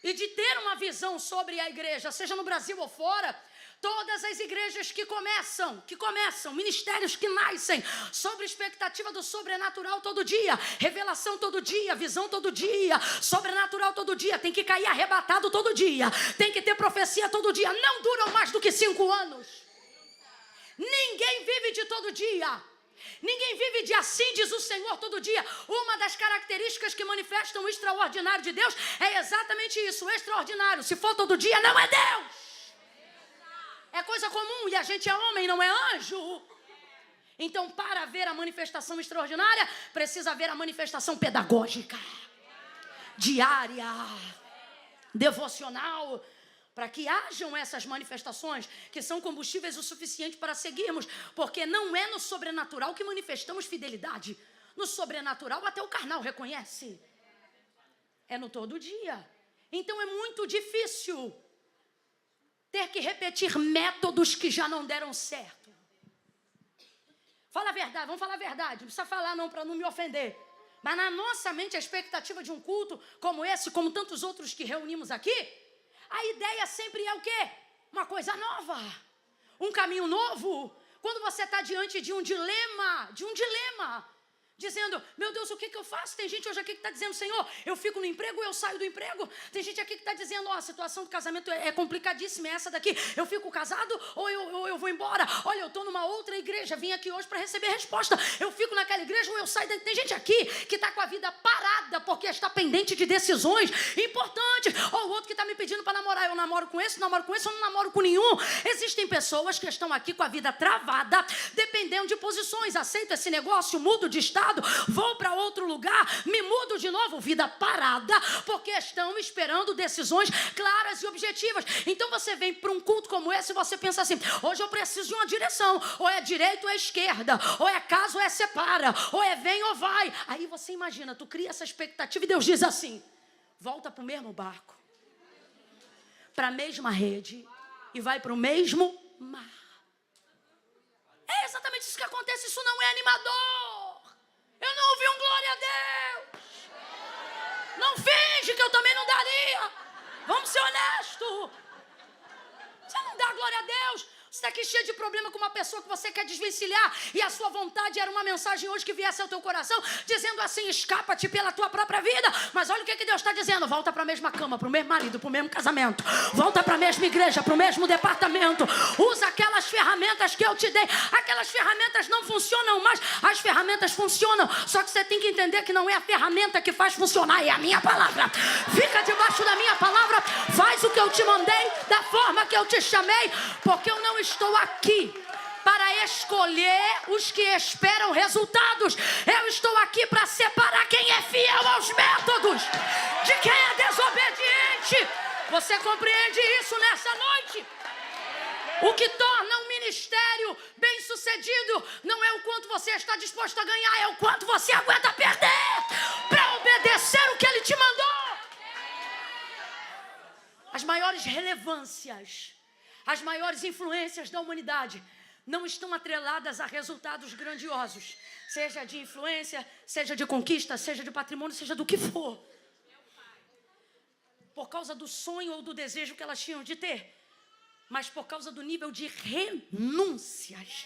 e de ter uma visão sobre a igreja, seja no Brasil ou fora. Todas as igrejas que começam, ministérios que nascem sobre expectativa do sobrenatural todo dia, revelação todo dia, visão todo dia, sobrenatural todo dia, tem que cair arrebatado todo dia, tem que ter profecia todo dia, não duram mais do que 5 anos. Ninguém vive de todo dia. Ninguém vive de assim diz o Senhor todo dia. Uma das características que manifestam o extraordinário de Deus é exatamente isso, o extraordinário. Se for todo dia, não é Deus. É coisa comum e a gente é homem, não é anjo. Então, para ver a manifestação extraordinária, precisa haver a manifestação pedagógica, diária, devocional, para que hajam essas manifestações que são combustíveis o suficiente para seguirmos, porque não é no sobrenatural que manifestamos fidelidade. No sobrenatural até o carnal reconhece. É no todo dia. Então é muito difícil ter que repetir métodos que já não deram certo. Fala a verdade, vamos falar a verdade. Não precisa falar não, para não me ofender. Mas na nossa mente a expectativa de um culto como esse, como tantos outros que reunimos aqui, a ideia sempre é o quê? Uma coisa nova, um caminho novo. Quando você está diante de um dilema, dizendo, meu Deus, o que eu faço? Tem gente hoje aqui que está dizendo, Senhor, eu fico no emprego ou eu saio do emprego? Tem gente aqui que está dizendo, a situação do casamento é complicadíssima, é essa daqui, eu fico casado ou eu vou embora? Olha, eu estou numa outra igreja, vim aqui hoje para receber resposta, eu fico naquela igreja ou eu saio daqui? Tem gente aqui que está com a vida parada porque está pendente de decisões importantes, ou outro que está me pedindo para namorar, eu namoro com esse, ou não namoro com nenhum. Existem pessoas que estão aqui com a vida travada, dependendo de posições, aceito esse negócio, mudo de estado, vou para outro lugar, me mudo de novo, vida parada, porque estão esperando decisões claras e objetivas. Então você vem para um culto como esse e você pensa assim, hoje eu preciso de uma direção, ou é direita ou é esquerda, ou é casa ou é separa, ou é vem ou vai. Aí você imagina, tu cria essa expectativa e Deus diz assim, volta para o mesmo barco, para a mesma rede e vai para o mesmo mar. É exatamente isso que acontece, isso não é animador. Eu não ouvi um glória a Deus. Não finge que eu também não daria. Vamos ser honestos. Você não dá glória a Deus. Você está aqui cheio de problema com uma pessoa que você quer desvencilhar e a sua vontade era uma mensagem hoje que viesse ao teu coração dizendo assim, escapa-te pela tua própria vida. Mas olha o que Deus está dizendo, volta para a mesma cama, para o mesmo marido, para o mesmo casamento, volta para a mesma igreja, para o mesmo departamento, usa aquelas ferramentas que eu te dei. Aquelas ferramentas não funcionam mais, as ferramentas funcionam, só que você tem que entender que não é a ferramenta que faz funcionar, é a minha palavra. Fica debaixo da minha palavra, faz o que eu te mandei, da forma que eu te chamei, porque eu não estou aqui para escolher os que esperam resultados. Eu estou aqui para separar quem é fiel aos métodos de quem é desobediente. Você compreende isso nessa noite? O que torna um ministério bem sucedido não é o quanto você está disposto a ganhar, é o quanto você aguenta perder para obedecer o que Ele te mandou. As maiores relevâncias, as maiores influências da humanidade não estão atreladas a resultados grandiosos, seja de influência, seja de conquista, seja de patrimônio, seja do que for. Por causa do sonho ou do desejo que elas tinham de ter, mas por causa do nível de renúncias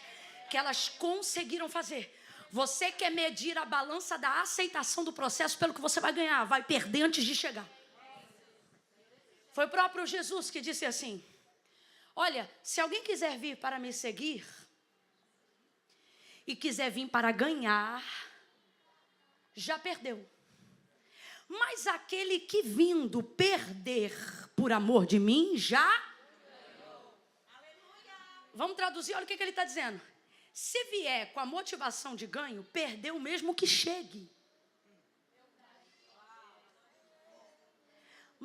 que elas conseguiram fazer. Você quer medir a balança da aceitação do processo pelo que você vai ganhar, vai perder antes de chegar. Foi o próprio Jesus que disse assim, olha, se alguém quiser vir para me seguir e quiser vir para ganhar, já perdeu. Mas aquele que vindo perder por amor de mim, já ganhou. Vamos traduzir, olha o que ele está dizendo. Se vier com a motivação de ganho, perdeu mesmo que chegue.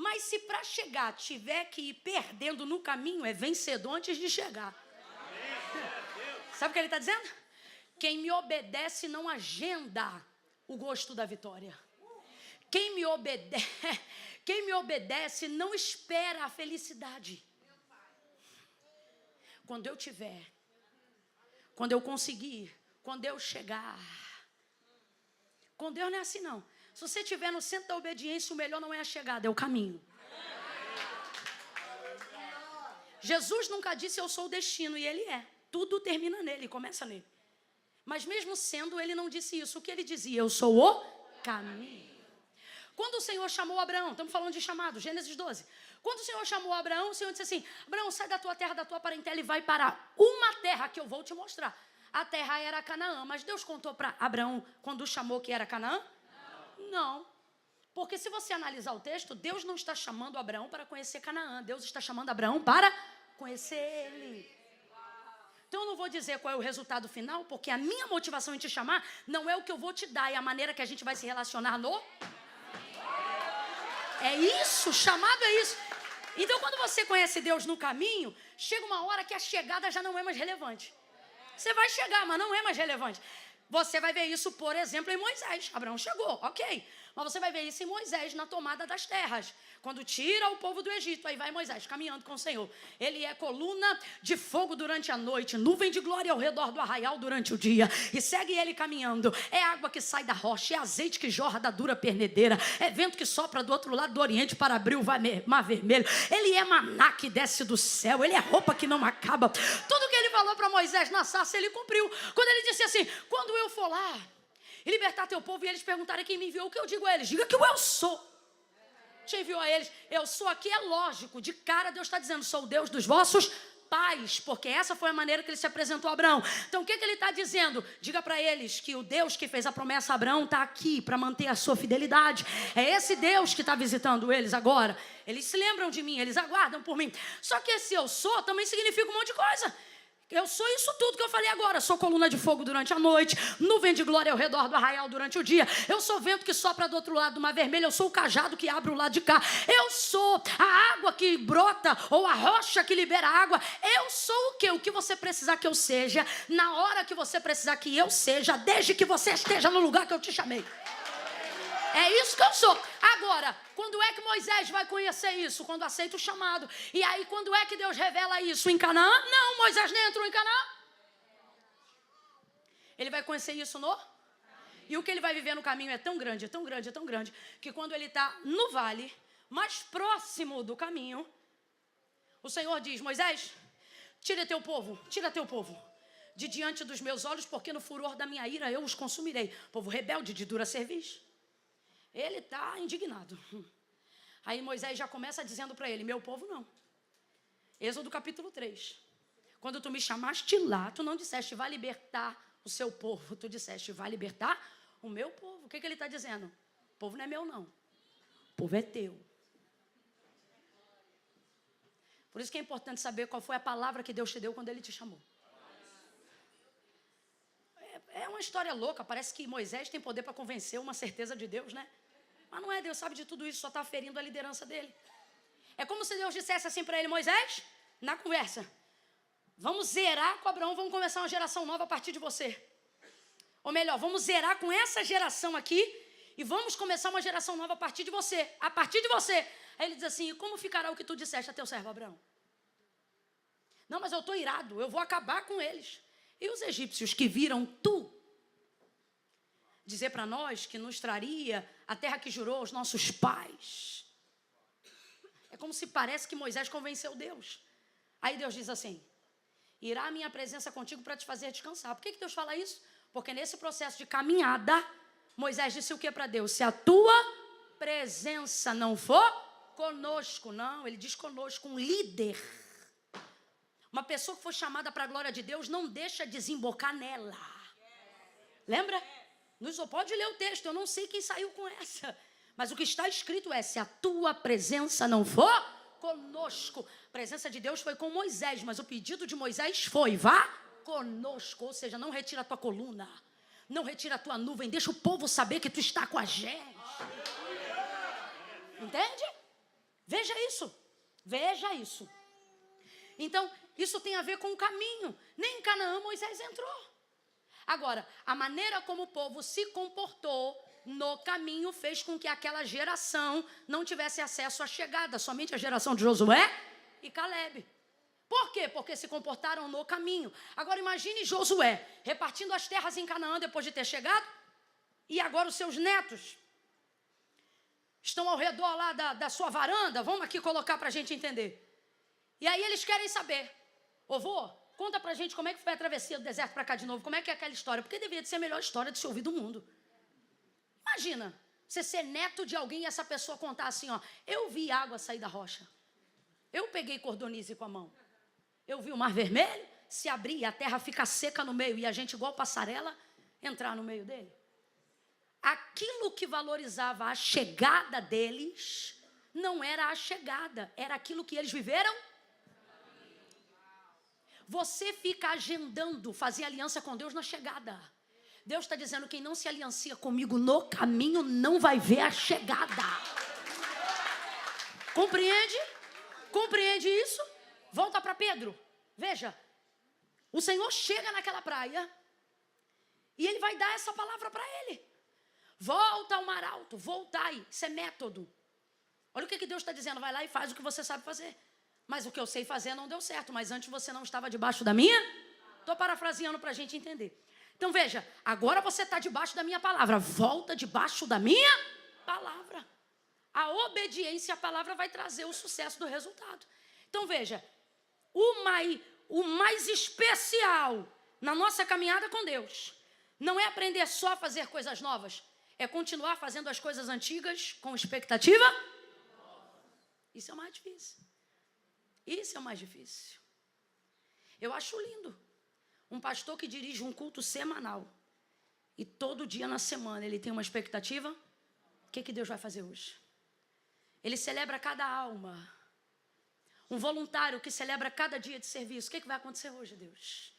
Mas se para chegar tiver que ir perdendo no caminho, é vencedor antes de chegar. Sabe o que ele está dizendo? Quem me obedece não agenda o gosto da vitória. Quem me obedece não espera a felicidade. Quando eu tiver, quando eu conseguir, quando eu chegar, Com Deus não é assim, não. Se você estiver no centro da obediência, o melhor não é a chegada, é o caminho. Jesus nunca disse eu sou o destino, e ele é. Tudo termina nele, começa nele. Mas mesmo sendo, ele não disse isso. O que ele dizia? Eu sou o caminho. Quando o Senhor chamou Abraão, estamos falando de chamado, Gênesis 12. Quando o Senhor chamou Abraão, o Senhor disse assim: Abraão, sai da tua terra, da tua parentela e vai para uma terra que eu vou te mostrar. A terra era Canaã, mas Deus contou para Abraão quando o chamou que era Canaã? Não. Porque se você analisar o texto, Deus não está chamando Abraão para conhecer Canaã. Deus está chamando Abraão para conhecer ele. Então eu não vou dizer qual é o resultado final, porque a minha motivação em te chamar não é o que eu vou te dar, é a maneira que a gente vai se relacionar no... É isso, chamado é isso. Então quando você conhece Deus no caminho, chega uma hora que a chegada já não é mais relevante. Você vai chegar, mas não é mais relevante. Você vai ver isso, por exemplo, em Moisés. Abraão chegou, ok. Mas você vai ver isso em Moisés, na tomada das terras. Quando tira o povo do Egito, aí vai Moisés caminhando com o Senhor. Ele é coluna de fogo durante a noite, nuvem de glória ao redor do arraial durante o dia. E segue ele caminhando. É água que sai da rocha, é azeite que jorra da dura pernedeira, é vento que sopra do outro lado do oriente para abrir o mar vermelho. Ele é maná que desce do céu, ele é roupa que não acaba. Tudo que ele falou para Moisés na sarça, ele cumpriu. Quando ele disse assim: quando eu for lá e libertar teu povo e eles perguntarem quem me enviou, o que eu digo a eles? Diga que eu sou. Te enviou a eles, eu sou aqui, é lógico, de cara Deus está dizendo, sou o Deus dos vossos pais, porque essa foi a maneira que ele se apresentou a Abraão. Então o que ele está dizendo? Diga para eles que o Deus que fez a promessa a Abraão está aqui para manter a sua fidelidade. É esse Deus que está visitando eles agora. Eles se lembram de mim, eles aguardam por mim. Só que esse eu sou também significa um monte de coisa. Eu sou isso tudo que eu falei agora. Sou coluna de fogo durante a noite, nuvem de glória ao redor do arraial durante o dia. Eu sou vento que sopra do outro lado do mar vermelho. Eu sou o cajado que abre o lado de cá. Eu sou a água que brota ou a rocha que libera água. Eu sou o quê? O que você precisar que eu seja, na hora que você precisar que eu seja, desde que você esteja no lugar que eu te chamei. É isso que eu sou. Agora, quando é que Moisés vai conhecer isso? Quando aceita o chamado. E aí, quando é que Deus revela isso? Em Canaã? Não, Moisés nem entrou em Canaã. Ele vai conhecer isso no... E o que ele vai viver no caminho é tão grande, é tão grande, é tão grande, que quando ele está no vale, mais próximo do caminho, o Senhor diz: Moisés, tira teu povo de diante dos meus olhos, porque no furor da minha ira eu os consumirei. Povo rebelde, de dura cerviz. Ele está indignado. Aí Moisés já começa dizendo para ele: meu povo não. Êxodo capítulo 3. Quando tu me chamaste lá, tu não disseste vai libertar o seu povo, tu disseste vai libertar o meu povo. O que ele está dizendo? O povo não é meu não, o povo é teu. Por isso que é importante saber qual foi a palavra que Deus te deu quando ele te chamou. É uma história louca, parece que Moisés tem poder para convencer uma certeza de Deus, né? Mas não é, Deus sabe de tudo isso, só está ferindo a liderança dele. É como se Deus dissesse assim para ele: Moisés, na conversa, vamos zerar com Abraão, vamos começar uma geração nova a partir de você. Ou melhor, vamos zerar com essa geração aqui e vamos começar uma geração nova a partir de você. A partir de você. Aí ele diz assim: e como ficará o que tu disseste a teu servo Abraão? Não, mas eu estou irado, eu vou acabar com eles. E os egípcios que viram tu dizer para nós que nos traria a terra que jurou aos nossos pais. É como se parece que Moisés convenceu Deus. Aí Deus diz assim: irá a minha presença contigo para te fazer descansar. Por que Deus fala isso? Porque nesse processo de caminhada, Moisés disse o que para Deus? Se a tua presença não for conosco. Não, ele diz conosco, um líder. Uma pessoa que foi chamada para a glória de Deus não deixa desembocar nela. Lembra? Pode ler o texto, eu não sei quem saiu com essa. Mas o que está escrito é: se a tua presença não for conosco. A presença de Deus foi com Moisés, mas o pedido de Moisés foi: vá conosco. Ou seja, não retira a tua coluna, não retira a tua nuvem, deixa o povo saber que tu está com a gente. Entende? Veja isso. Veja isso. Então, isso tem a ver com o caminho. Nem em Canaã Moisés entrou. Agora, a maneira como o povo se comportou no caminho fez com que aquela geração não tivesse acesso à chegada, somente a geração de Josué e Calebe. Por quê? Porque se comportaram no caminho. Agora imagine Josué repartindo as terras em Canaã depois de ter chegado. e agora os seus netos estão ao redor lá da sua varanda. Vamos aqui colocar para a gente entender. E aí eles querem saber: ô vô, conta pra gente como é que foi a travessia do deserto para cá de novo. Como é que é aquela história? Porque deveria ser a melhor história de se ouvir do mundo. Imagina você ser neto de alguém e essa pessoa contar assim, ó: eu vi água sair da rocha. Eu peguei cordonize com a mão. Eu vi o mar vermelho se abrir e a terra ficar seca no meio. E a gente, igual passarela, entrar no meio dele. Aquilo que valorizava a chegada deles não era a chegada, era aquilo que eles viveram. Você fica agendando fazer aliança com Deus na chegada. Deus está dizendo: quem não se aliancia comigo no caminho não vai ver a chegada. Compreende? Compreende isso? Volta para Pedro. Veja, o Senhor chega naquela praia e Ele vai dar essa palavra para ele: volta ao mar alto, voltai. Isso é método. Olha o que Deus está dizendo: vai lá e faz o que você sabe fazer. Mas o que eu sei fazer não deu certo. Mas antes você não estava debaixo da minha? Estou parafraseando para a gente entender. Então veja, agora você está debaixo da minha palavra. Volta debaixo da minha palavra. A obediência à palavra vai trazer o sucesso do resultado. Então veja, o mais especial na nossa caminhada com Deus não é aprender só a fazer coisas novas. É continuar fazendo as coisas antigas com expectativa. Isso é o mais difícil. Isso é o mais difícil. Eu acho lindo um pastor que dirige um culto semanal e todo dia na semana ele tem uma expectativa. O que Deus vai fazer hoje? Ele celebra cada alma. Um voluntário que celebra cada dia de serviço. O que vai acontecer hoje, Deus?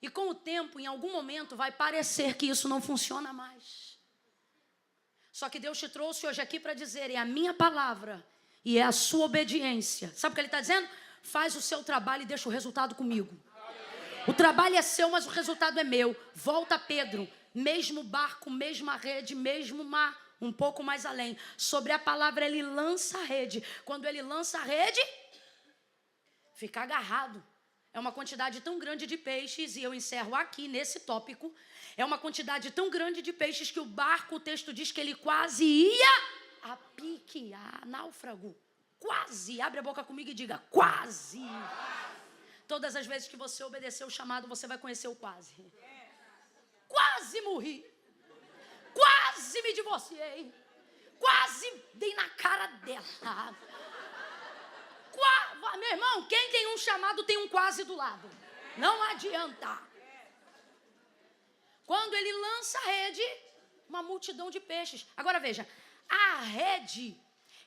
E com o tempo, em algum momento, vai parecer que isso não funciona mais. Só que Deus te trouxe hoje aqui para dizer: é a minha palavra e é a sua obediência. Sabe o que Ele está dizendo? Faz o seu trabalho e deixa o resultado comigo. O trabalho é seu, mas o resultado é meu. Volta, Pedro. Mesmo barco, mesma rede, mesmo mar, um pouco mais além. Sobre a palavra ele lança a rede. Quando ele lança a rede, fica agarrado. É uma quantidade tão grande de peixes, e eu encerro aqui nesse tópico. É uma quantidade tão grande de peixes que o barco, o texto diz que ele quase ia a pique, a náufrago. Quase. Abre a boca comigo e diga: quase. Todas as vezes que você obedecer o chamado, você vai conhecer o quase. Quase morri. Quase me divorciei. Quase dei na cara dela. Meu irmão, quem tem um chamado tem um quase do lado. Não adianta. Quando ele lança a rede, uma multidão de peixes. Agora veja, a rede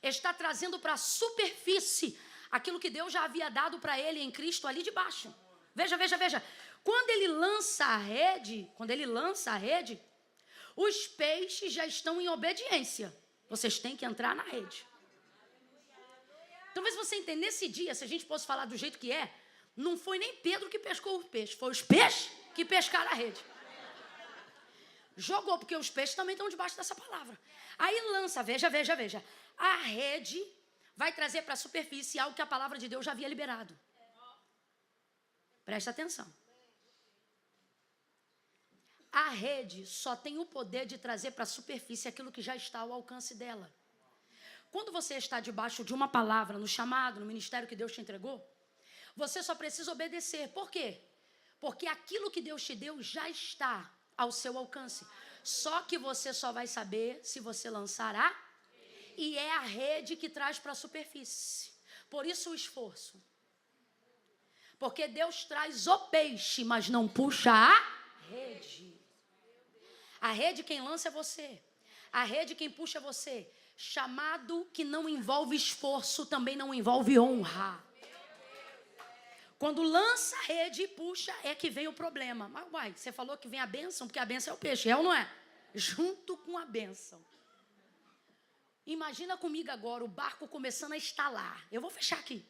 está trazendo para a superfície aquilo que Deus já havia dado para ele em Cristo ali de baixo. Veja. Quando ele lança a rede, os peixes já estão em obediência. Vocês têm que entrar na rede. Talvez você entenda, nesse dia, se a gente fosse falar do jeito que é, não foi nem Pedro que pescou os peixes, foi os peixes que pescaram a rede. Jogou, porque os peixes também estão debaixo dessa palavra. Aí lança, veja. A rede vai trazer para a superfície algo que a palavra de Deus já havia liberado. Presta atenção. A rede só tem o poder de trazer para a superfície aquilo que já está ao alcance dela. Quando você está debaixo de uma palavra, no chamado, no ministério que Deus te entregou, você só precisa obedecer. Por quê? Porque aquilo que Deus te deu já está ao seu alcance. Só que você só vai saber se você lançar a... E é a rede que traz para a superfície. Por isso o esforço. Porque Deus traz o peixe, mas não puxa a rede. A rede quem lança é você. A rede quem puxa é você. Chamado que não envolve esforço também não envolve honra. Quando lança a rede e puxa é que vem o problema. Mas uai, você falou que vem a bênção, porque a bênção é o peixe, é ou não é? Junto com a bênção. Imagina comigo agora o barco começando a estalar. Eu vou fechar aqui.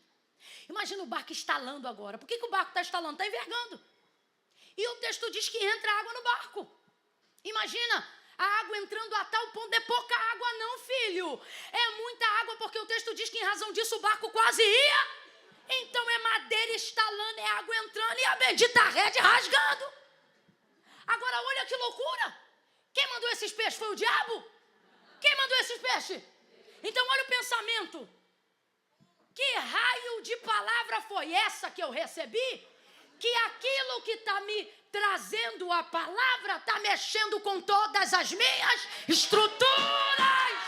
Imagina o barco estalando agora. Por que o barco está estalando? Está envergando. E o texto diz que entra água no barco. Imagina a água entrando a tal ponto. É pouca água não, filho. É muita água, porque o texto diz que em razão disso o barco quase ia. Então é madeira estalando, é água entrando e a bendita rede rasgando. Agora olha que loucura. Que esses peixes? Foi o diabo? Quem mandou esses peixes? Então olha o pensamento. Que raio de palavra foi essa que eu recebi? Que aquilo que está me trazendo a palavra está mexendo com todas as minhas estruturas.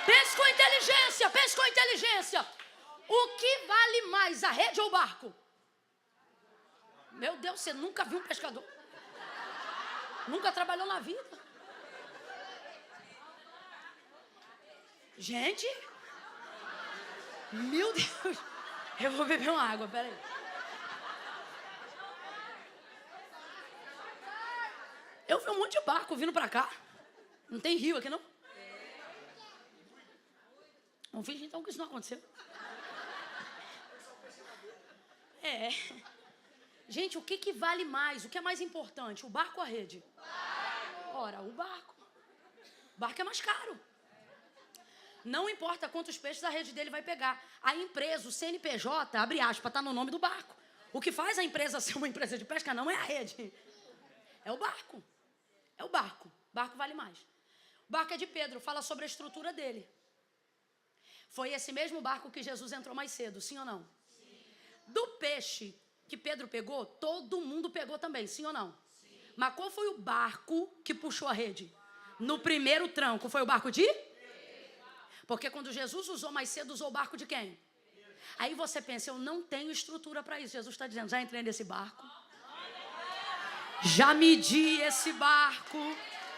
Pense com inteligência, pense com inteligência. O que vale mais, a rede ou o barco? Meu Deus, você nunca viu um pescador? Nunca trabalhou na vida? Gente, meu Deus, eu vou beber uma água, peraí. Eu vi um monte de barco vindo pra cá. Não tem rio aqui, não? Não finge então que isso não aconteceu. Gente, o que vale mais? O que é mais importante? O barco ou a rede? Ora, o barco. O barco é mais caro. Não importa quantos peixes a rede dele vai pegar. A empresa, o CNPJ, abre aspas, está no nome do barco. O que faz a empresa ser uma empresa de pesca não é a rede. É o barco. É o barco. O barco vale mais. O barco é de Pedro, fala sobre a estrutura dele. Foi esse mesmo barco que Jesus entrou mais cedo, sim ou não? Sim. Do peixe que Pedro pegou, todo mundo pegou também, sim ou não? Sim. Mas qual foi o barco que puxou a rede? No primeiro tranco, foi o barco de? Porque quando Jesus usou mais cedo, usou o barco de quem? Aí você pensa, eu não tenho estrutura para isso. Jesus está dizendo, já entrei nesse barco. Já medi esse barco.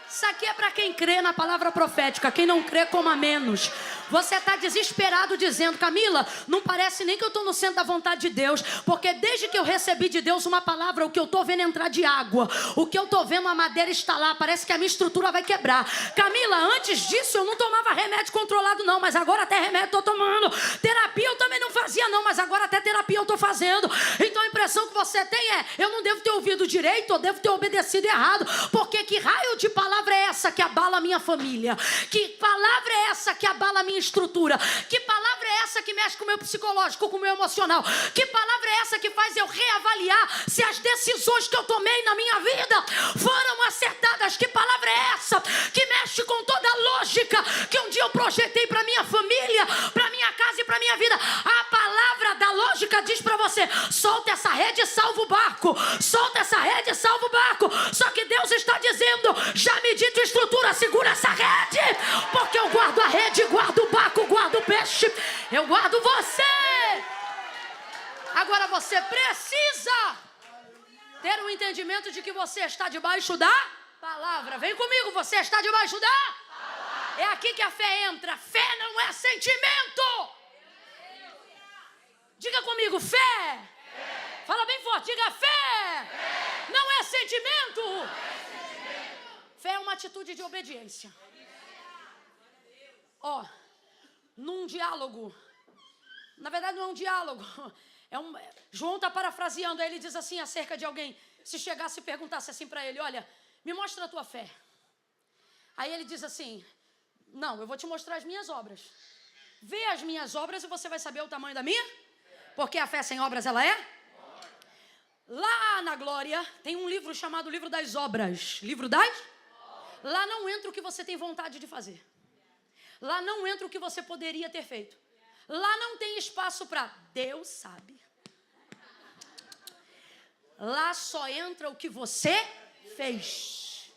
Isso aqui é para quem crê na palavra profética. Quem não crê, coma menos. Você está desesperado dizendo, Camila, não parece nem que eu estou no centro da vontade de Deus, porque desde que eu recebi de Deus uma palavra, o que eu estou vendo é entrar de água, o que eu estou vendo a madeira estalar, parece que a minha estrutura vai quebrar. Camila, antes disso eu não tomava remédio controlado não, mas agora até remédio estou tomando. Terapia eu também não fazia não, mas agora até terapia eu estou fazendo. Então a impressão que você tem é, eu não devo ter ouvido direito, eu devo ter obedecido errado, porque que raio de palavra é essa que abala a minha família? Que palavra é essa que abala a minha estrutura? Que palavra é essa que mexe com o meu psicológico, com o meu emocional? Que palavra é essa que faz eu reavaliar se as decisões que eu tomei na minha vida foram acertadas? Que palavra é essa que mexe com toda a lógica que um dia eu projetei para minha família, para minha casa e para minha vida? A palavra da lógica diz para você, solta essa rede e salva o barco, solta essa rede e salva o barco. Só que Deus está dizendo, já me dito estrutura, segura essa rede, porque eu guardo a rede, guardo o barco, guardo o peixe, eu guardo você. Agora você precisa ter um entendimento de que você está debaixo da palavra. Vem comigo, você está debaixo da palavra. É aqui que a fé entra. Fé não é sentimento. Diga comigo, fé. Fala bem forte, diga fé. Não é sentimento. Fé é uma atitude de obediência. Num diálogo, na verdade não é um diálogo, João está parafraseando, aí ele diz assim acerca de alguém, se chegasse e perguntasse assim para ele, olha, me mostra a tua fé. Aí ele diz assim, não, eu vou te mostrar as minhas obras. Vê as minhas obras e você vai saber o tamanho da minha, porque a fé sem obras ela é? Lá na glória tem um livro chamado Livro das Obras. Livro das? Lá não entra o que você tem vontade de fazer. Lá não entra o que você poderia ter feito. Lá não tem espaço para Deus sabe. Lá só entra o que você fez.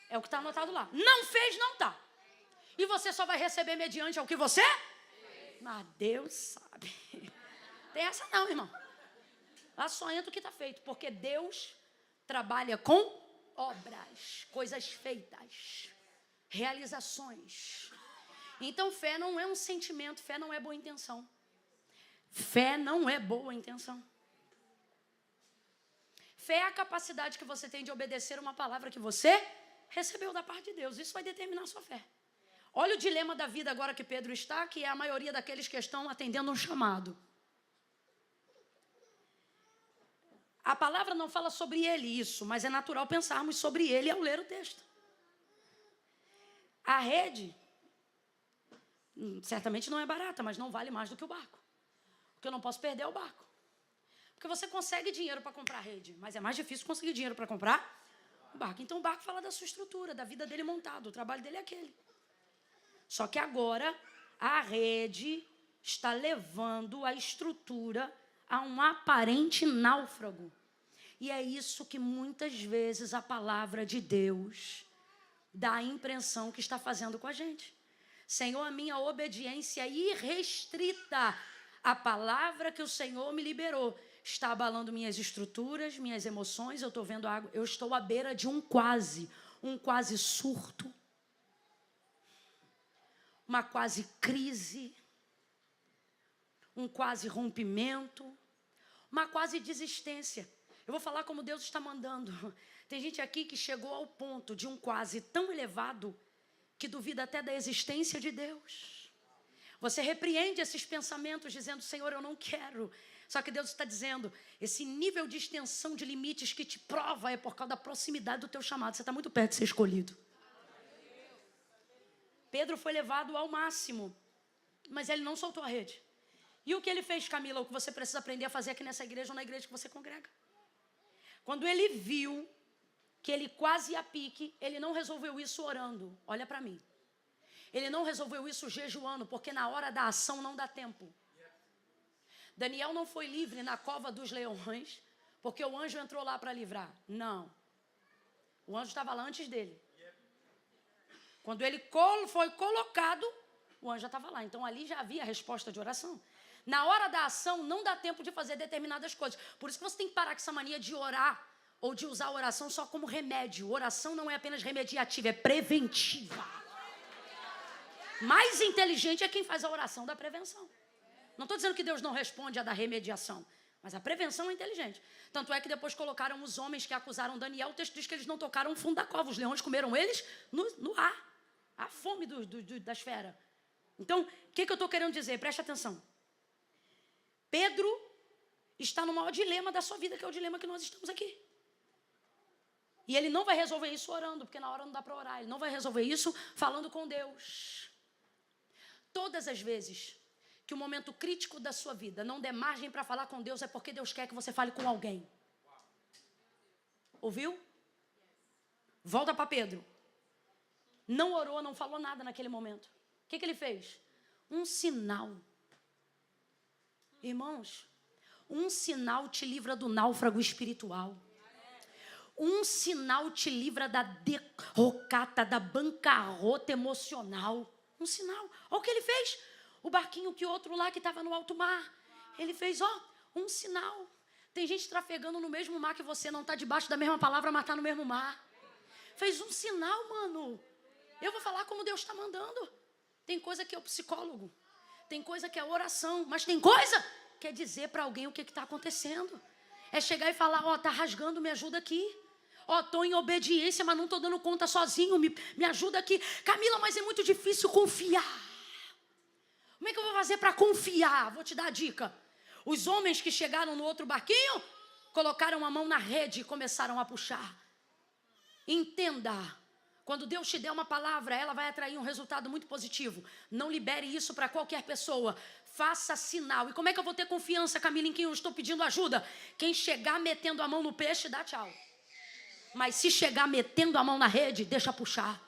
É o que está anotado lá. Não fez, não está. E você só vai receber mediante ao que você fez. Mas Deus sabe. Tem essa não, irmão. Lá só entra o que está feito. Porque Deus trabalha com obras, coisas feitas, realizações. Então fé não é um sentimento, fé não é boa intenção. Fé não é boa intenção. Fé é a capacidade que você tem de obedecer uma palavra que você recebeu da parte de Deus. Isso vai determinar a sua fé. Olha o dilema da vida agora que Pedro está, que é a maioria daqueles que estão atendendo um chamado. A palavra não fala sobre ele isso, mas é natural pensarmos sobre ele ao ler o texto. A rede, certamente não é barata, mas não vale mais do que o barco. Porque eu não posso perder o barco. Porque você consegue dinheiro para comprar rede, mas é mais difícil conseguir dinheiro para comprar O barco. Então o barco fala da sua estrutura, da vida dele montado. O trabalho dele é aquele. Só que agora a rede está levando a estrutura a um aparente náufrago. E é isso que muitas vezes a palavra de Deus dá a impressão que está fazendo com a gente. Senhor, a minha obediência irrestrita à palavra que o Senhor me liberou está abalando minhas estruturas, minhas emoções. Eu estou vendo água, eu estou à beira de um quase surto, uma quase crise, um quase rompimento, uma quase desistência. Eu vou falar como Deus está mandando. Tem gente aqui que chegou ao ponto de um quase tão elevado que duvida até da existência de Deus. Você repreende esses pensamentos dizendo, Senhor, eu não quero. Só que Deus está dizendo, esse nível de extensão de limites que te prova é por causa da proximidade do teu chamado. Você está muito perto de ser escolhido. Pedro foi levado ao máximo, mas ele não soltou a rede. E o que ele fez, Camila, o que você precisa aprender a fazer aqui nessa igreja ou na igreja que você congrega? Quando ele viu que ele quase ia a pique, ele não resolveu isso orando. Olha para mim. Ele não resolveu isso jejuando, porque na hora da ação não dá tempo. Daniel não foi livre na cova dos leões, porque o anjo entrou lá para livrar. Não. O anjo estava lá antes dele. Quando ele foi colocado, o anjo já estava lá. Então ali já havia a resposta de oração. Na hora da ação não dá tempo de fazer determinadas coisas. Por isso que você tem que parar com essa mania de orar ou de usar a oração só como remédio. Oração não é apenas remediativa, é preventiva. Mais inteligente é quem faz a oração da prevenção. Não estou dizendo que Deus não responde a da remediação, mas a prevenção é inteligente. Tanto é que depois colocaram os homens que acusaram Daniel. O texto diz que eles não tocaram o fundo da cova. Os leões comeram eles no ar. A fome das feras. Então, o que eu estou querendo dizer? Preste atenção. Pedro está no maior dilema da sua vida, que é o dilema que nós estamos aqui. E ele não vai resolver isso orando, porque na hora não dá para orar. Ele não vai resolver isso falando com Deus. Todas as vezes que o momento crítico da sua vida não der margem para falar com Deus, é porque Deus quer que você fale com alguém. Ouviu? Volta para Pedro. Não orou, não falou nada naquele momento. O que ele fez? Um sinal. Irmãos, um sinal te livra do náufrago espiritual. Um sinal te livra da derrocata, da bancarrota emocional. Um sinal. Olha o que ele fez. O barquinho que outro lá que estava no alto mar. Ele fez, um sinal. Tem gente trafegando no mesmo mar que você, não está debaixo da mesma palavra, mas está no mesmo mar. Fez um sinal, mano. Eu vou falar como Deus está mandando. Tem coisa que é o psicólogo. Tem coisa que é oração. Mas tem coisa que é dizer para alguém o que está acontecendo. É chegar e falar, está rasgando, me ajuda aqui. Estou em obediência, mas não estou dando conta sozinho, me ajuda aqui. Camila, mas é muito difícil confiar. Como é que eu vou fazer para confiar? Vou te dar a dica. Os homens que chegaram no outro barquinho, colocaram a mão na rede e começaram a puxar. Entenda. Quando Deus te der uma palavra, ela vai atrair um resultado muito positivo. Não libere isso para qualquer pessoa. Faça sinal. E como é que eu vou ter confiança, Camila, em quem eu estou pedindo ajuda? Quem chegar metendo a mão no peixe, dá tchau. Mas se chegar metendo a mão na rede, deixa puxar.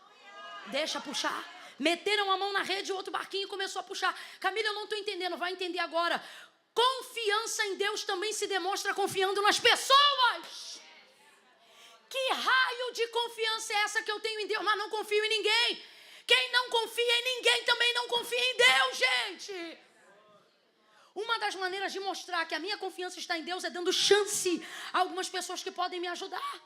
Deixa puxar. Meteram a mão na rede e o outro barquinho começou a puxar. Camila, eu não estou entendendo. Vai entender agora. Confiança em Deus também se demonstra confiando nas pessoas. Que raio de confiança é essa que eu tenho em Deus, mas não confio em ninguém? Quem não confia em ninguém também não confia em Deus, gente. Uma das maneiras de mostrar que a minha confiança está em Deus é dando chance a algumas pessoas que podem me ajudar.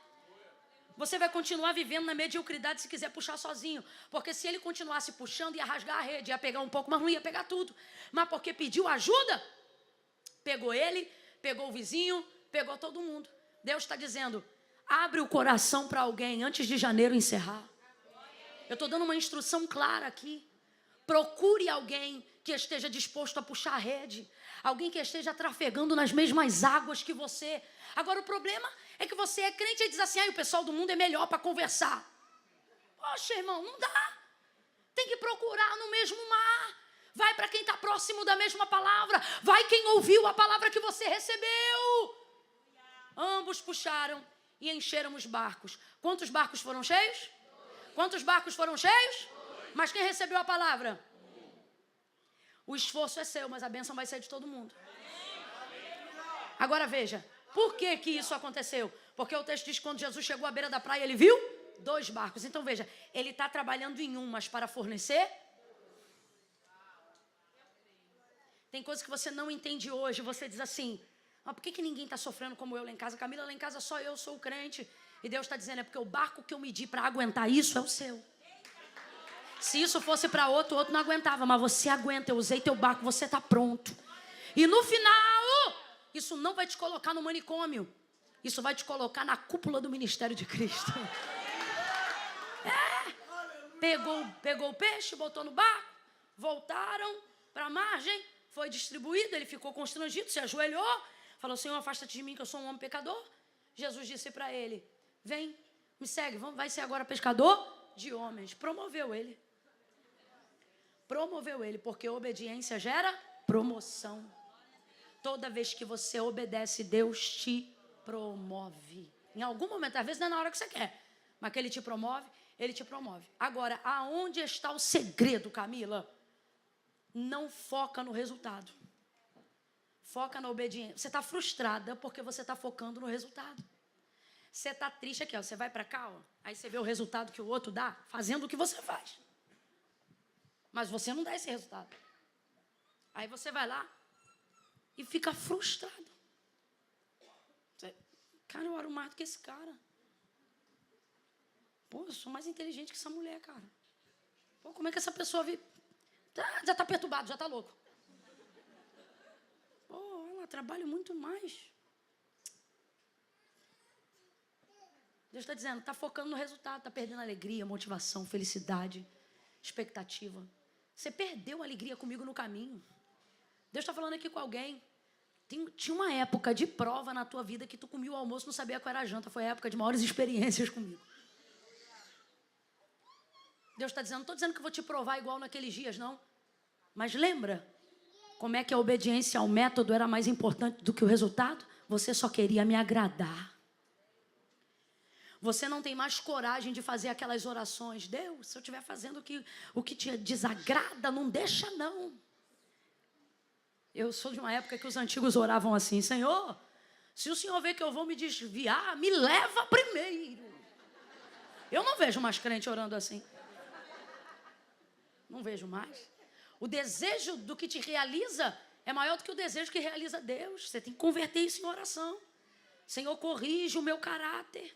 Você vai continuar vivendo na mediocridade se quiser puxar sozinho. Porque se ele continuasse puxando, ia rasgar a rede, ia pegar um pouco, mas não ia pegar tudo. Mas porque pediu ajuda, pegou ele, pegou o vizinho, pegou todo mundo. Deus está dizendo, abre o coração para alguém antes de janeiro encerrar. Eu estou dando uma instrução clara aqui. Procure alguém que esteja disposto a puxar a rede. Alguém que esteja trafegando nas mesmas águas que você. Agora o problema é que você é crente e diz assim, o pessoal do mundo é melhor para conversar. Poxa, irmão, não dá. Tem que procurar no mesmo mar. Vai para quem está próximo da mesma palavra. Vai quem ouviu a palavra que você recebeu. Ambos puxaram e encheram os barcos. Quantos barcos foram cheios? Quantos barcos foram cheios? Mas quem recebeu a palavra? O esforço é seu, mas a bênção vai ser de todo mundo. Agora veja, por que que isso aconteceu? Porque o texto diz que quando Jesus chegou à beira da praia, ele viu 2 barcos. Então veja, ele está trabalhando em um, mas para fornecer. Tem coisas que você não entende hoje, você diz assim, mas por que ninguém está sofrendo como eu lá em casa? Camila, lá em casa só eu sou o crente. E Deus está dizendo, é porque o barco que eu medi para aguentar isso é o seu. Se isso fosse para outro, o outro não aguentava, mas você aguenta, eu usei teu barco, você está pronto. E no final, isso não vai te colocar no manicômio, isso vai te colocar na cúpula do ministério de Cristo. Pegou o peixe, botou no barco, voltaram para a margem, foi distribuído, ele ficou constrangido, se ajoelhou, falou, Senhor, afasta-te de mim que eu sou um homem pecador. Jesus disse para ele, vem, me segue, vai ser agora pescador de homens. Promoveu ele, porque obediência gera promoção. Toda vez que você obedece, Deus te promove. Em algum momento, às vezes não é na hora que você quer, mas que ele te promove, ele te promove. Agora, aonde está o segredo, Camila? Não foca no resultado. Foca na obediência. Você está frustrada porque você está focando no resultado. Você está triste aqui, ó. Você vai para cá, ó. Aí você vê o resultado que o outro dá, fazendo o que você faz. Mas você não dá esse resultado. Aí você vai lá e fica frustrado. Cara, eu oro mais do que esse cara. Pô, eu sou mais inteligente que essa mulher, cara. Pô, como é que essa pessoa vive? Já está perturbado, já está louco. Pô, ela trabalha muito mais. Deus está dizendo, está focando no resultado, está perdendo alegria, motivação, felicidade, expectativa. Você perdeu a alegria comigo no caminho. Deus está falando aqui com alguém. Tinha uma época de prova na tua vida que tu comia o almoço e não sabia qual era a janta. Foi a época de maiores experiências comigo. Deus está dizendo, não estou dizendo que eu vou te provar igual naqueles dias, não. Mas lembra como é que a obediência ao método era mais importante do que o resultado? Você só queria me agradar. Você não tem mais coragem de fazer aquelas orações. Deus, se eu estiver fazendo o que te desagrada, não deixa não. Eu sou de uma época que os antigos oravam assim, Senhor, se o Senhor vê que eu vou me desviar, me leva primeiro. Eu não vejo mais crente orando assim. Não vejo mais. O desejo do que te realiza é maior do que o desejo que realiza Deus. Você tem que converter isso em oração. Senhor, corrige o meu caráter.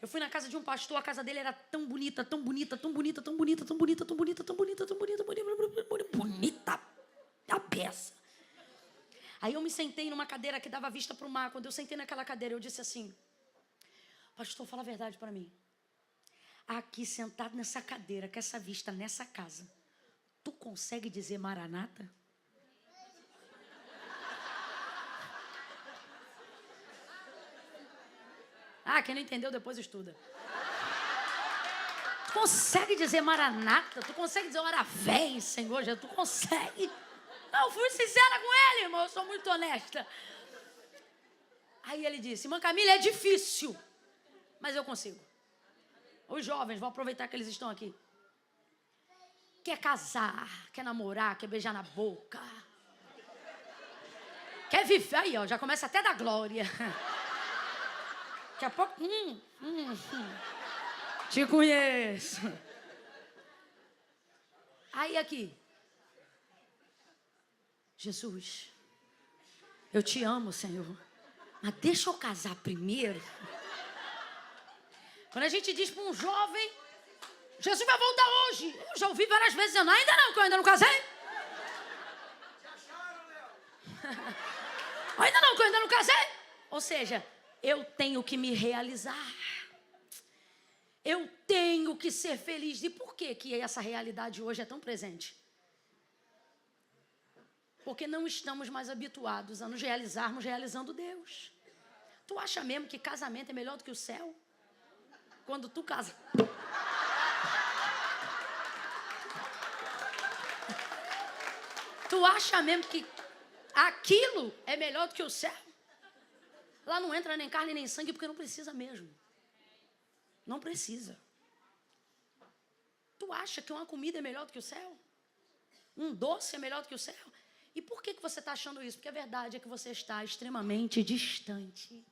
Eu fui na casa de um pastor, a casa dele era tão bonita, tão bonita, tão bonita, tão bonita, tão bonita, tão bonita, tão bonita, tão bonita, bonita a peça. Aí eu me sentei numa cadeira que dava vista para o mar. Quando eu sentei naquela cadeira, eu disse assim, pastor, fala a verdade para mim. Aqui, sentado nessa cadeira, com essa vista, nessa casa, tu consegue dizer Maranata? Quem não entendeu, depois estuda. Tu consegue dizer Maranata? Tu consegue dizer ora vem, Senhor Jesus? Tu consegue? Eu fui sincera com ele, irmão, eu sou muito honesta. Aí ele disse, irmã Camila, é difícil, mas eu consigo. Os jovens, vão aproveitar que eles estão aqui. Quer casar, quer namorar, quer beijar na boca. Quer viver, aí ó, já começa até da glória. Daqui a pouco, te conheço. Aí aqui. Jesus, eu te amo, Senhor, mas deixa eu casar primeiro. Quando a gente diz para um jovem, Jesus vai voltar hoje. Eu já ouvi várias vezes dizendo, ainda não, que eu ainda não casei. Ainda não, que eu ainda não casei. Ou seja, eu tenho que me realizar. Eu tenho que ser feliz. E por que essa realidade hoje é tão presente? Porque não estamos mais habituados a nos realizarmos realizando Deus. Tu acha mesmo que casamento é melhor do que o céu? Quando tu casa. Tu acha mesmo que aquilo é melhor do que o céu? Lá não entra nem carne nem sangue, porque não precisa mesmo. Não precisa. Tu acha que uma comida é melhor do que o céu? Um doce é melhor do que o céu? E por que você está achando isso? Porque a verdade é que você está extremamente distante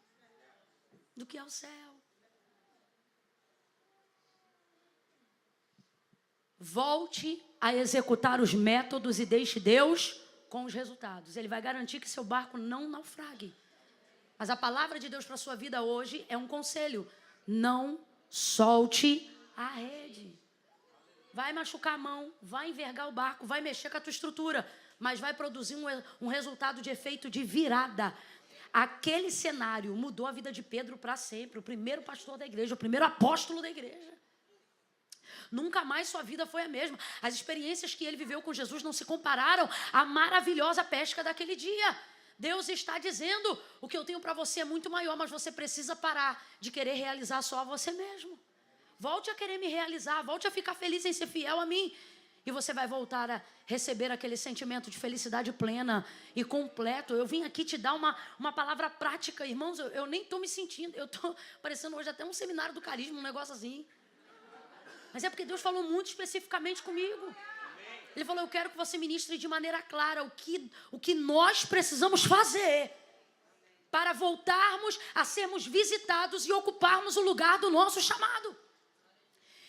do que é o céu. Volte a executar os métodos e deixe Deus com os resultados. Ele vai garantir que seu barco não naufrague. Mas a palavra de Deus para a sua vida hoje é um conselho. Não solte a rede. Vai machucar a mão, vai envergar o barco, vai mexer com a tua estrutura, mas vai produzir um resultado de efeito de virada. Aquele cenário mudou a vida de Pedro para sempre. O primeiro pastor da igreja, o primeiro apóstolo da igreja. Nunca mais sua vida foi a mesma. As experiências que ele viveu com Jesus não se compararam à maravilhosa pesca daquele dia. Deus está dizendo, o que eu tenho para você é muito maior, mas você precisa parar de querer realizar só a você mesmo. Volte a querer me realizar, volte a ficar feliz em ser fiel a mim. E você vai voltar a receber aquele sentimento de felicidade plena e completo. Eu vim aqui te dar uma palavra prática, irmãos. Eu nem estou me sentindo, eu estou parecendo hoje até um seminário do carisma, um negócio assim. Mas é porque Deus falou muito especificamente comigo. Ele falou, eu quero que você ministre de maneira clara o que nós precisamos fazer para voltarmos a sermos visitados e ocuparmos o lugar do nosso chamado.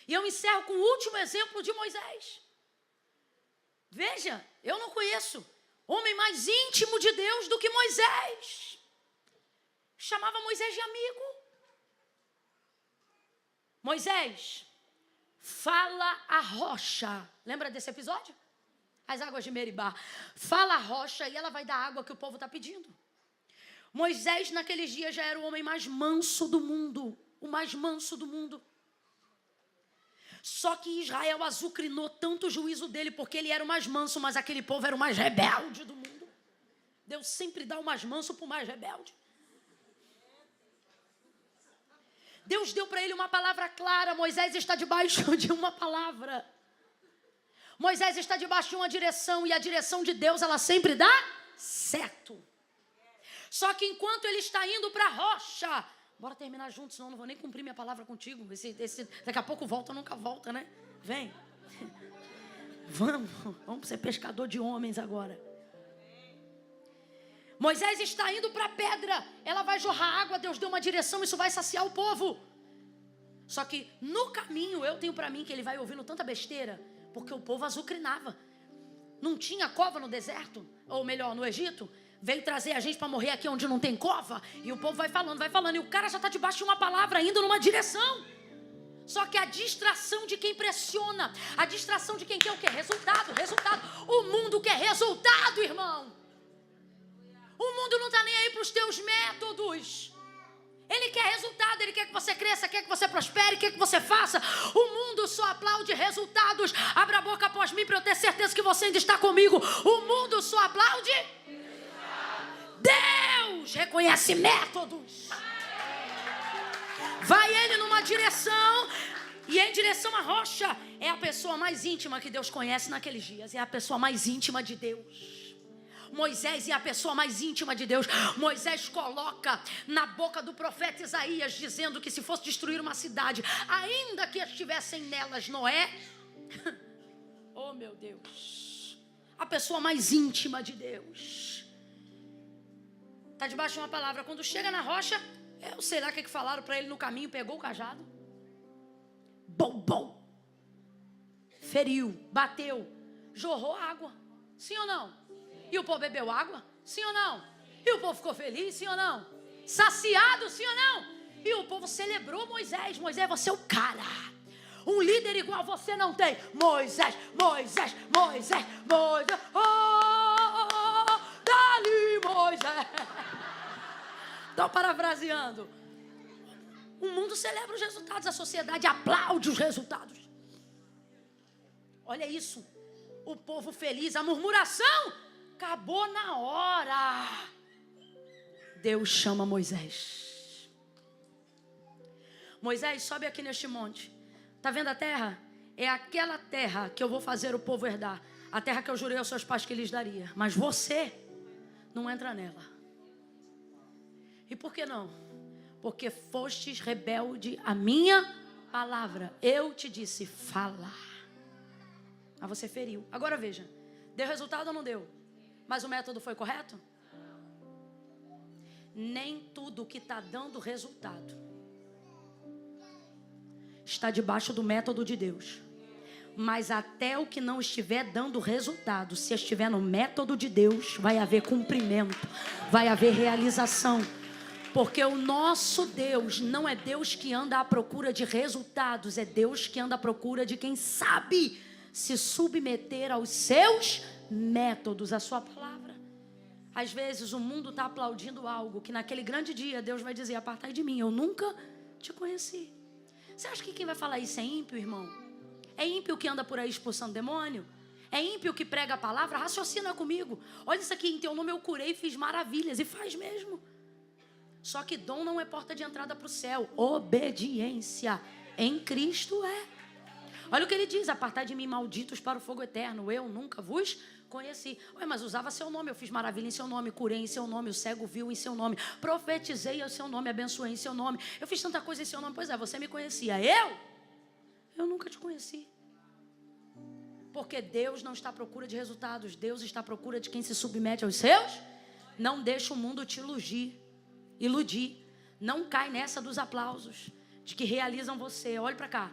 E eu encerro com o último exemplo de Moisés. Veja, eu não conheço homem mais íntimo de Deus do que Moisés. Chamava Moisés de amigo. Moisés, fala a rocha. Lembra desse episódio? As águas de Meribá. Fala a rocha e ela vai dar a água que o povo está pedindo. Moisés naqueles dias já era o homem mais manso do mundo. O mais manso do mundo. Só que Israel azucrinou tanto o juízo dele, porque ele era o mais manso, mas aquele povo era o mais rebelde do mundo. Deus sempre dá o mais manso para o mais rebelde. Deus deu para ele uma palavra clara. Moisés está debaixo de uma palavra. Moisés está debaixo de uma direção, e a direção de Deus, ela sempre dá certo. Só que enquanto ele está indo para a rocha... Bora terminar juntos, senão eu não vou nem cumprir minha palavra contigo. Daqui a pouco volta, nunca volta, né? Vem. Vamos ser pescador de homens agora. Moisés está indo para a pedra. Ela vai jorrar água, Deus deu uma direção, isso vai saciar o povo. Só que no caminho, eu tenho para mim que ele vai ouvindo tanta besteira, porque o povo azucrinava. Não tinha cova no deserto, ou melhor, no Egito. Veio trazer a gente para morrer aqui onde não tem cova. E o povo vai falando. E o cara já está debaixo de uma palavra, indo numa direção. Só que a distração de quem pressiona, a distração de quem quer o quê? Resultado. O mundo quer resultado, irmão. O mundo não está nem aí para os teus métodos. Ele quer resultado, ele quer que você cresça, quer que você prospere, quer que você faça. O mundo só aplaude resultados. Abra a boca após mim para eu ter certeza que você ainda está comigo. O mundo só aplaude... Deus reconhece métodos. Vai ele numa direção, e em direção à rocha. É a pessoa mais íntima que Deus conhece naqueles dias. É a pessoa mais íntima de Deus. Moisés é a pessoa mais íntima de Deus. Moisés coloca na boca do profeta Isaías, dizendo que se fosse destruir uma cidade, ainda que estivessem nelas Noé. Oh meu Deus. A pessoa mais íntima de Deus. Está debaixo de uma palavra. Quando chega na rocha, eu sei lá o que falaram para ele no caminho. Pegou o cajado. Bom. Feriu, bateu, jorrou água. Sim ou não? E o povo bebeu água? Sim ou não? E o povo ficou feliz? Sim ou não? Saciado? Sim ou não? E o povo celebrou Moisés. Moisés, você é o cara. Um líder igual você não tem. Moisés. Dali, Moisés. Estou parafraseando. O mundo celebra os resultados, a sociedade aplaude os resultados. Olha isso. O povo feliz, a murmuração acabou na hora. Deus chama Moisés. Moisés, sobe aqui neste monte. Está vendo a terra? É aquela terra que eu vou fazer o povo herdar. A terra que eu jurei aos seus pais que lhes daria. Mas você não entra nela. E por que não? Porque fostes rebelde à minha palavra. Eu te disse, fala. Mas você feriu. Agora veja, deu resultado ou não deu? Mas o método foi correto? Nem tudo que está dando resultado está debaixo do método de Deus. Mas até o que não estiver dando resultado, se estiver no método de Deus, vai haver cumprimento, vai haver realização. Porque o nosso Deus não é Deus que anda à procura de resultados, é Deus que anda à procura de quem sabe se submeter aos seus métodos, à sua palavra. Às vezes o mundo está aplaudindo algo que naquele grande dia Deus vai dizer, apartai de mim, eu nunca te conheci. Você acha que quem vai falar isso é ímpio, irmão? É ímpio que anda por aí expulsando demônio? É ímpio que prega a palavra? Raciocina comigo. Olha isso aqui, em teu nome eu curei e fiz maravilhas. E faz mesmo. Só que dom não é porta de entrada para o céu. Obediência em Cristo é. Olha o que ele diz, apartai de mim, malditos, para o fogo eterno. Eu nunca vos conheci. Ué, mas usava seu nome, eu fiz maravilha em seu nome, curei em seu nome, o cego viu em seu nome, profetizei em seu nome, abençoei em seu nome, eu fiz tanta coisa em seu nome. Pois é, você me conhecia. Eu nunca te conheci. Porque Deus não está à procura de resultados, Deus está à procura de quem se submete aos seus. Não deixa o mundo te iludir. Não cai nessa dos aplausos, de que realizam você. Olhe para cá.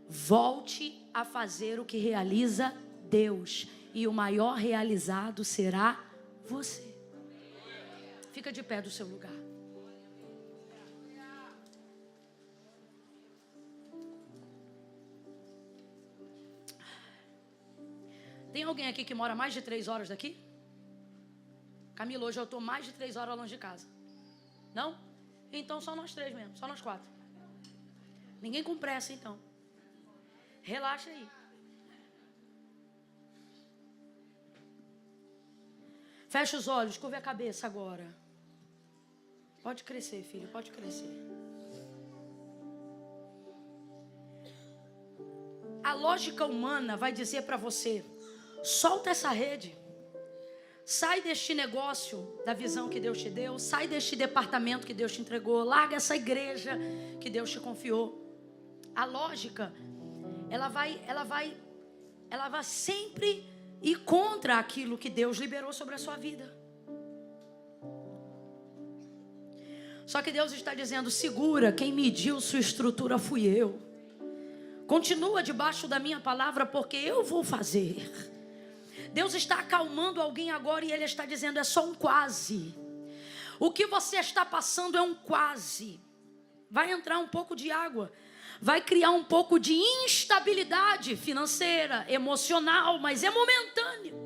Volte a fazer o que realiza Deus. E o maior realizado será você. Fica de pé do seu lugar. Tem alguém aqui que mora mais de 3 horas daqui? Camila, hoje eu estou mais de 3 horas longe de casa. Não? Então só nós 3 mesmo, só nós 4. Ninguém com pressa então. Relaxa aí. Fecha os olhos, curva a cabeça agora. Pode crescer, filho, pode crescer. A lógica humana vai dizer para você, solta essa rede. Sai deste negócio da visão que Deus te deu. Sai deste departamento que Deus te entregou. Larga essa igreja que Deus te confiou. A lógica, ela vai sempre ir contra aquilo que Deus liberou sobre a sua vida. Só que Deus está dizendo, segura, quem mediu sua estrutura fui eu. Continua debaixo da minha palavra, porque eu vou fazer. Deus está acalmando alguém agora e Ele está dizendo, é só um quase. O que você está passando é um quase. Vai entrar um pouco de água. Vai criar um pouco de instabilidade financeira, emocional, mas é momentâneo.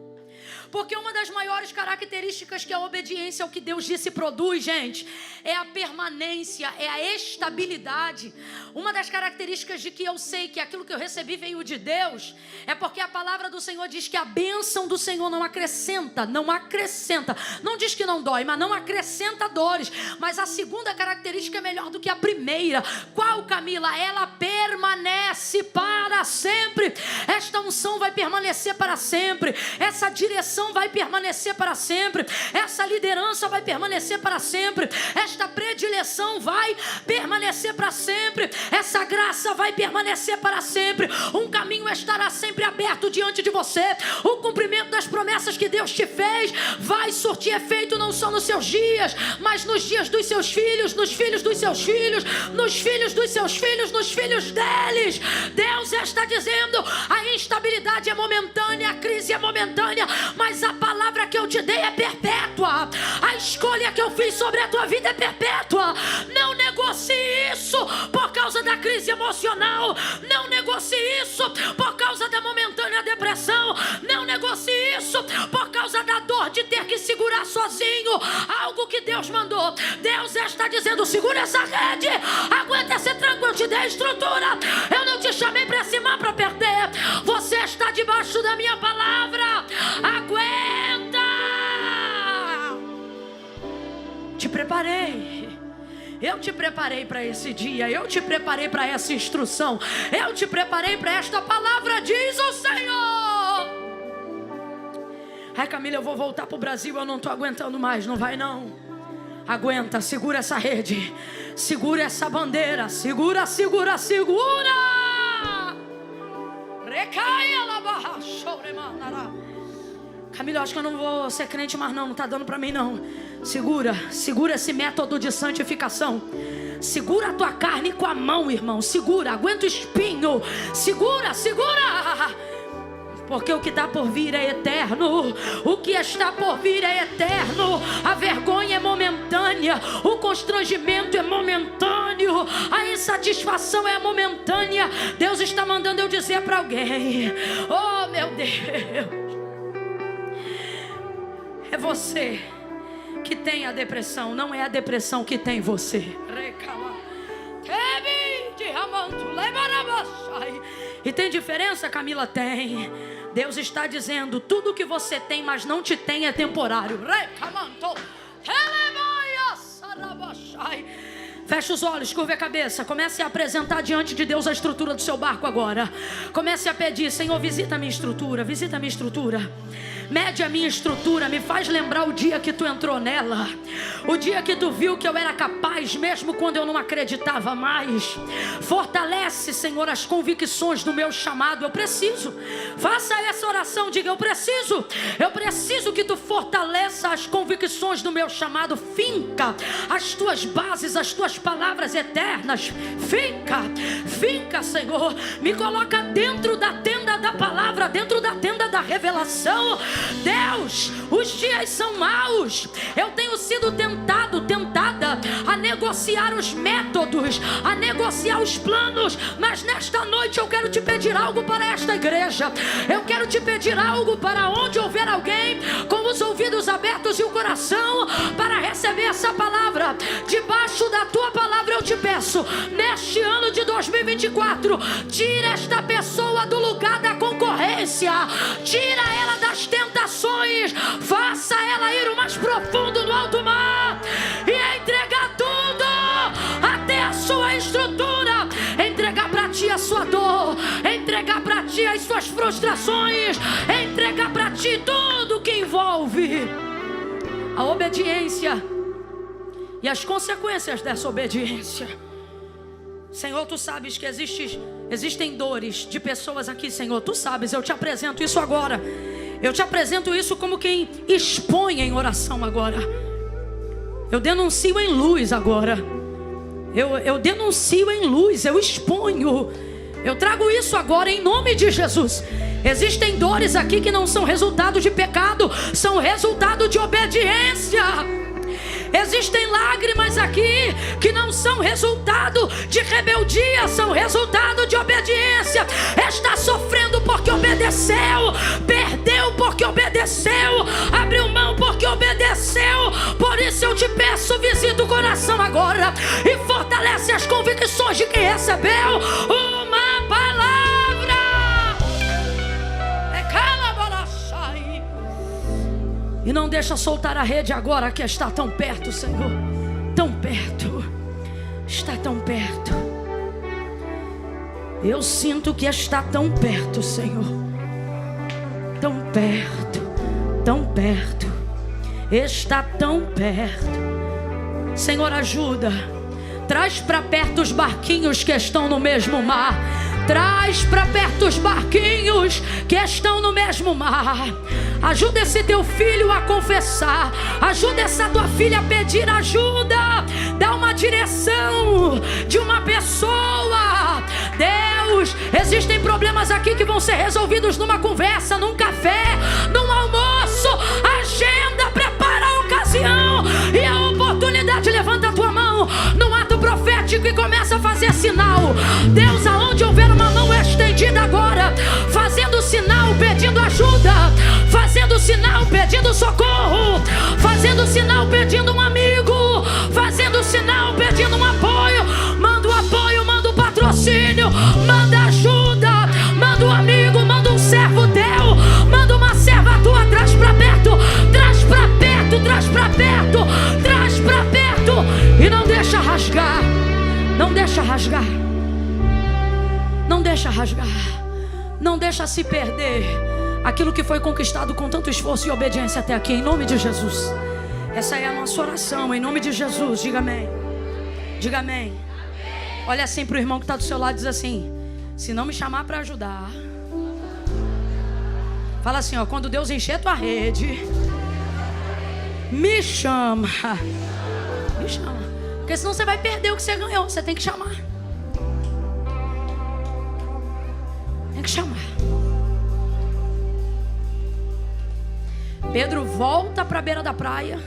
Porque uma das maiores características que a obediência ao que Deus disse produz, gente, é a permanência, é a estabilidade. Uma das características de que eu sei que aquilo que eu recebi veio de Deus, é porque a palavra do Senhor diz que a bênção do Senhor não acrescenta. Não diz que não dói, mas não acrescenta dores. Mas a segunda característica é melhor do que a primeira. Qual, Camila? Ela permanece para sempre. Esta unção vai permanecer para sempre. Essa direção vai permanecer para sempre. Essa liderança vai permanecer para sempre. Esta predileção vai permanecer para sempre. Essa graça vai permanecer para sempre. Um caminho estará sempre aberto diante de você. O cumprimento das promessas que Deus te fez vai surtir efeito não só nos seus dias, mas nos dias dos seus filhos, nos filhos dos seus filhos, nos filhos dos seus filhos, nos filhos deles. Deus está dizendo, a instabilidade é momentânea, a crise é momentânea, mas a palavra que eu te dei é perpétua. A escolha que eu fiz sobre a tua vida é perpétua. Não negocie isso por causa da crise emocional. Não negocie isso por causa da momentânea depressão. Não negocie isso por causa da dor de ter que segurar sozinho algo que Deus mandou. Deus está dizendo, segura essa rede, aguenta esse tranco, eu te dei estrutura. Eu não te chamei para cima para perder. Você está debaixo da minha palavra. Aguenta. Te preparei. Eu te preparei para esse dia. Eu te preparei para essa instrução. Eu te preparei para esta palavra, diz o Senhor. Ai, Camila, eu vou voltar para o Brasil. Eu não estou aguentando mais. Não vai não. Aguenta, segura essa rede. Segura essa bandeira. Segura, segura, segura. Recaia la barra, chouremanará. Camila, eu acho que eu não vou ser crente mais não tá dando pra mim não. Segura, segura esse método de santificação. Segura a tua carne com a mão, irmão. Segura, aguenta o espinho. Segura, segura. Porque o que está por vir é eterno. O que está por vir é eterno. A vergonha é momentânea. O constrangimento é momentâneo. A insatisfação é momentânea. Deus está mandando eu dizer para alguém: oh meu Deus, é você que tem a depressão, não é a depressão que tem você. E tem diferença, Camila? Tem. Deus está dizendo: tudo que você tem, mas não te tem, é temporário. Feche os olhos, curva a cabeça. Comece a apresentar diante de Deus a estrutura do seu barco agora. Comece a pedir: Senhor, visita a minha estrutura, visita a minha estrutura. Mede a minha estrutura, me faz lembrar o dia que tu entrou nela. O dia que tu viu que eu era capaz, mesmo quando eu não acreditava mais. Fortalece, Senhor, as convicções do meu chamado. Eu preciso. Faça essa oração, diga: eu preciso que tu fortaleça as convicções do meu chamado. Finca as tuas bases, as tuas palavras eternas. Finca, Senhor. Me coloca dentro da tenda da palavra, dentro da tenda da revelação. Deus, os dias são maus. Eu tenho sido tentada a negociar os métodos, a negociar os planos. Mas nesta noite eu quero te pedir algo para esta igreja. Eu quero te pedir algo para onde houver alguém com os ouvidos abertos e o coração para receber essa palavra. Debaixo da tua palavra eu te peço, neste ano de 2024, tira esta pessoa do lugar da concorrência. Tira ela das tentações. Faça ela ir o mais profundo no alto mar e entregar tudo, até a sua estrutura. Entregar para ti a sua dor, entregar para ti as suas frustrações, entregar para ti tudo que envolve a obediência e as consequências dessa obediência. Senhor, tu sabes que existem dores de pessoas aqui, Senhor. Tu sabes, eu te apresento isso agora. Eu te apresento isso como quem expõe em oração agora. Eu denuncio em luz agora. Eu denuncio em luz, eu exponho. Eu trago isso agora em nome de Jesus. Existem dores aqui que não são resultado de pecado, são resultado de obediência. Existem lágrimas aqui que não são resultado de rebeldia, são resultado de obediência. Está sofrendo porque obedeceu, perdeu porque obedeceu, abriu mão porque obedeceu. Por isso eu te peço, visita o coração agora e fortalece as convicções de quem recebeu uma palavra. E não deixa soltar a rede agora, que está tão perto, Senhor. Tão perto. Está tão perto. Eu sinto que está tão perto, Senhor. Tão perto. Tão perto. Está tão perto. Senhor, ajuda. Traz para perto os barquinhos que estão no mesmo mar. Traz para perto os barquinhos que estão no mesmo mar. Ajuda esse teu filho a confessar. Ajuda essa tua filha a pedir ajuda. Dá uma direção de uma pessoa. Deus, existem problemas aqui que vão ser resolvidos numa conversa, num café, num almoço. Agenda, prepara a ocasião e a oportunidade. Levanta a tua mão num ato profético e começa a fazer sinal. Deus, aonde houver uma mão estendida agora, fazendo sinal, pedindo ajuda, fazendo sinal, pedindo socorro, fazendo sinal, pedindo um amigo, fazendo sinal, pedindo um apoio. Manda o apoio, manda o patrocínio, manda ajuda, manda um amigo, manda um servo teu, manda uma serva tua. Traz pra perto, traz pra perto, traz pra perto, traz pra perto. E não deixa rasgar, não deixa rasgar, não deixa rasgar, não deixa se perder aquilo que foi conquistado com tanto esforço e obediência até aqui, em nome de Jesus. Essa é a nossa oração, em nome de Jesus. Diga amém. Diga amém. Olha assim para o irmão que está do seu lado e diz assim: se não me chamar para ajudar, fala assim, ó, quando Deus encher tua rede, me chama. Me chama. Porque senão você vai perder o que você ganhou. Você tem que chamar. Tem que chamar. Pedro volta para a beira da praia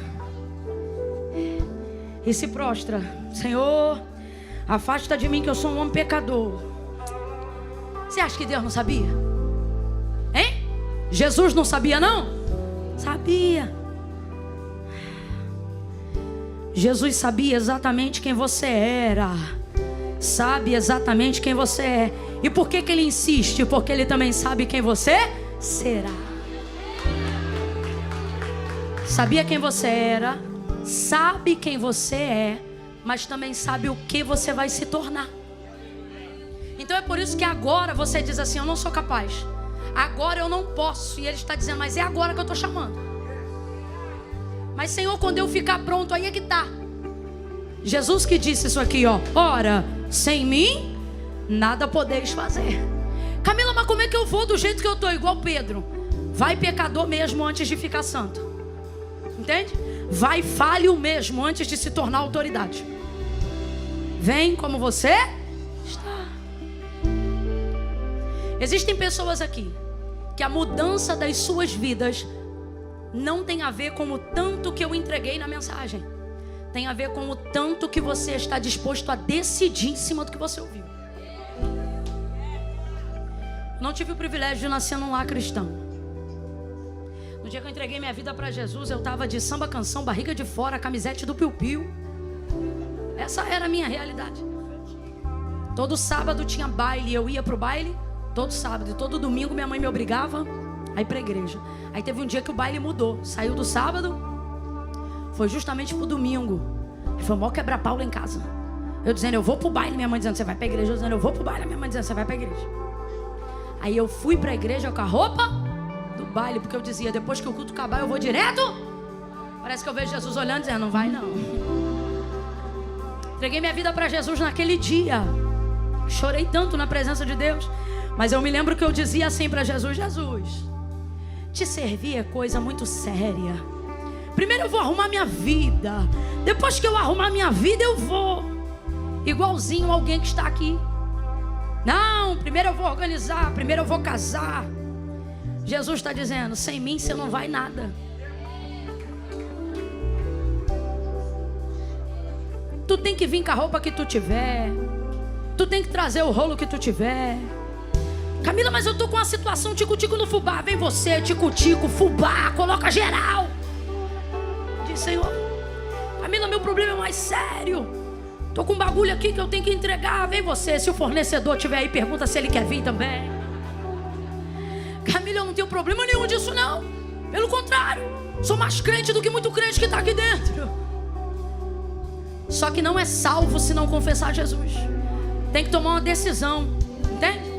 e se prostra. Senhor, afasta de mim que eu sou um homem pecador. Você acha que Deus não sabia? Hein? Jesus não sabia não? Sabia. Jesus sabia exatamente quem você era. Sabe exatamente quem você é. E por que ele insiste? Porque ele também sabe quem você será. Sabia quem você era, sabe quem você é, mas também sabe o que você vai se tornar. Então é por isso que agora você diz assim: eu não sou capaz, agora eu não posso. E ele está dizendo: mas é agora que eu estou chamando. Mas Senhor, quando eu ficar pronto, aí é que está. Jesus que disse isso aqui, ó: ora, sem mim nada podeis fazer. Camila, mas como é que eu vou do jeito que eu estou? Igual Pedro. Vai pecador mesmo antes de ficar santo. Entende? Vai falho mesmo antes de se tornar autoridade. Vem como você está. Existem pessoas aqui que a mudança das suas vidas não tem a ver com o tanto que eu entreguei na mensagem. Tem a ver com o tanto que você está disposto a decidir em cima do que você ouviu. Não tive o privilégio de nascer num lar cristão. No dia que eu entreguei minha vida para Jesus, eu estava de samba canção, barriga de fora, camisete do piu-piu. Essa era a minha realidade. Todo sábado tinha baile, eu ia pro baile todo sábado. E todo domingo minha mãe me obrigava a ir pra igreja. Aí teve um dia que o baile mudou. Saiu do sábado, foi justamente pro domingo. E foi o maior quebra-pau lá em casa. Eu dizendo: eu vou pro baile, minha mãe dizendo: você vai pra igreja. Eu dizendo: eu vou pro baile, minha mãe dizendo: você vai pra igreja. Aí eu fui pra igreja com a roupa do baile, porque eu dizia: depois que o culto acabar eu vou direto. Parece que eu vejo Jesus olhando e dizendo: não vai não. Entreguei minha vida para Jesus naquele dia. Chorei tanto na presença de Deus. Mas eu me lembro que eu dizia assim para Jesus: Jesus, te servir é coisa muito séria. Primeiro eu vou arrumar minha vida. Depois que eu arrumar minha vida eu vou. Igualzinho alguém que está aqui. Não, primeiro eu vou organizar, primeiro eu vou casar. Jesus está dizendo: sem mim você não vai nada. Tu tem que vir com a roupa que tu tiver. Tu tem que trazer o rolo que tu tiver. Camila, mas eu tô com uma situação tico-tico no fubá. Vem você, tico-tico, fubá, coloca geral. Diz: Senhor, Camila, meu problema é mais sério. Tô com um bagulho aqui que eu tenho que entregar. Vem você, se o fornecedor tiver aí, pergunta se ele quer vir também. Camila, eu não tenho problema nenhum disso não. Pelo contrário, sou mais crente do que muito crente que está aqui dentro. Só que não é salvo se não confessar Jesus. Tem que tomar uma decisão, entende?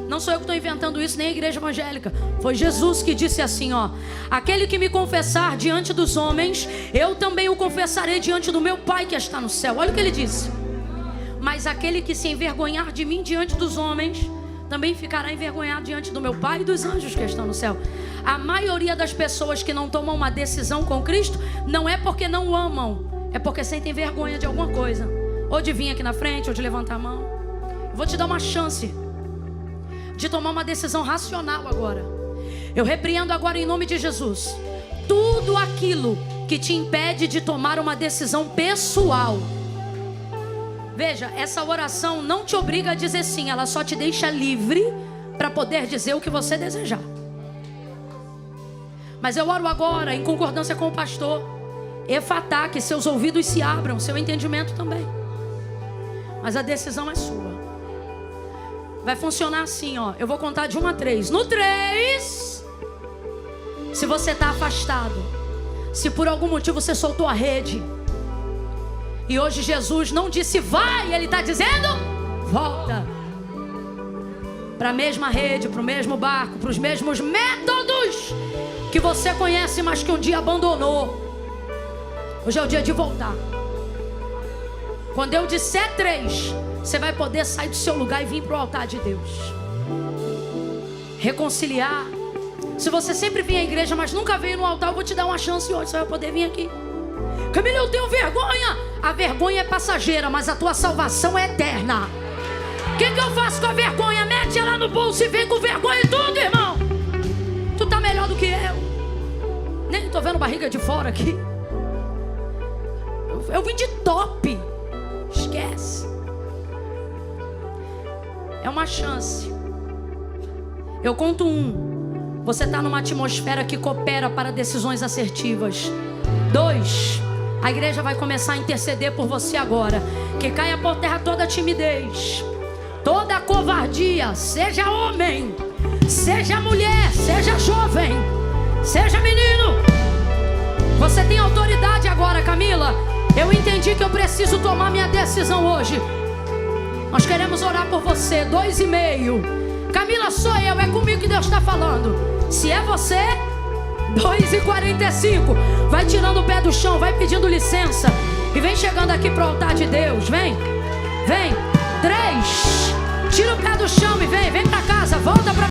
Não sou eu que estou inventando isso, nem a igreja evangélica. Foi Jesus que disse assim, ó: aquele que me confessar diante dos homens, eu também o confessarei diante do meu Pai que está no céu. Olha o que ele disse: mas aquele que se envergonhar de mim diante dos homens, também ficará envergonhado diante do meu Pai e dos anjos que estão no céu. A maioria das pessoas que não tomam uma decisão com Cristo não é porque não o amam, é porque sentem vergonha de alguma coisa, ou de vir aqui na frente, ou de levantar a mão. Eu vou te dar uma chance de tomar uma decisão racional agora. Eu repreendo agora em nome de Jesus tudo aquilo que te impede de tomar uma decisão pessoal. Veja, essa oração não te obriga a dizer sim, ela só te deixa livre para poder dizer o que você desejar. Mas eu oro agora em concordância com o pastor Efatá, que seus ouvidos se abram, seu entendimento também. Mas a decisão é sua. Vai funcionar assim, ó. Eu vou contar de 1 a 3. No 3, se você está afastado, se por algum motivo você soltou a rede, e hoje Jesus não disse vai, Ele está dizendo volta para a mesma rede, para o mesmo barco, para os mesmos métodos que você conhece, mas que um dia abandonou. Hoje é o dia de voltar. Quando eu disser 3, você vai poder sair do seu lugar e vir para o altar de Deus. Reconciliar. Se você sempre vem à igreja, mas nunca veio no altar, eu vou te dar uma chance hoje. Você vai poder vir aqui. Camila, eu tenho vergonha. A vergonha é passageira, mas a tua salvação é eterna. O que eu faço com a vergonha? Mete ela no bolso e vem com vergonha e tudo, irmão. Tu tá melhor do que eu. Nem tô vendo barriga de fora aqui. Eu vim de top. Esquece. É uma chance. Eu conto 1. Você está numa atmosfera que coopera para decisões assertivas. 2. A igreja vai começar a interceder por você agora. Que caia por terra toda a timidez, toda a covardia. Seja homem, seja mulher, seja jovem, seja menino. Você tem autoridade agora, Camila. Eu entendi que eu preciso tomar minha decisão hoje. Nós queremos orar por você. 2,5. Camila, sou eu. É comigo que Deus está falando. Se é você, 2,45. Vai tirando o pé do chão. Vai pedindo licença. E vem chegando aqui para o altar de Deus. Vem. Vem. 3. Tira o pé do chão e vem.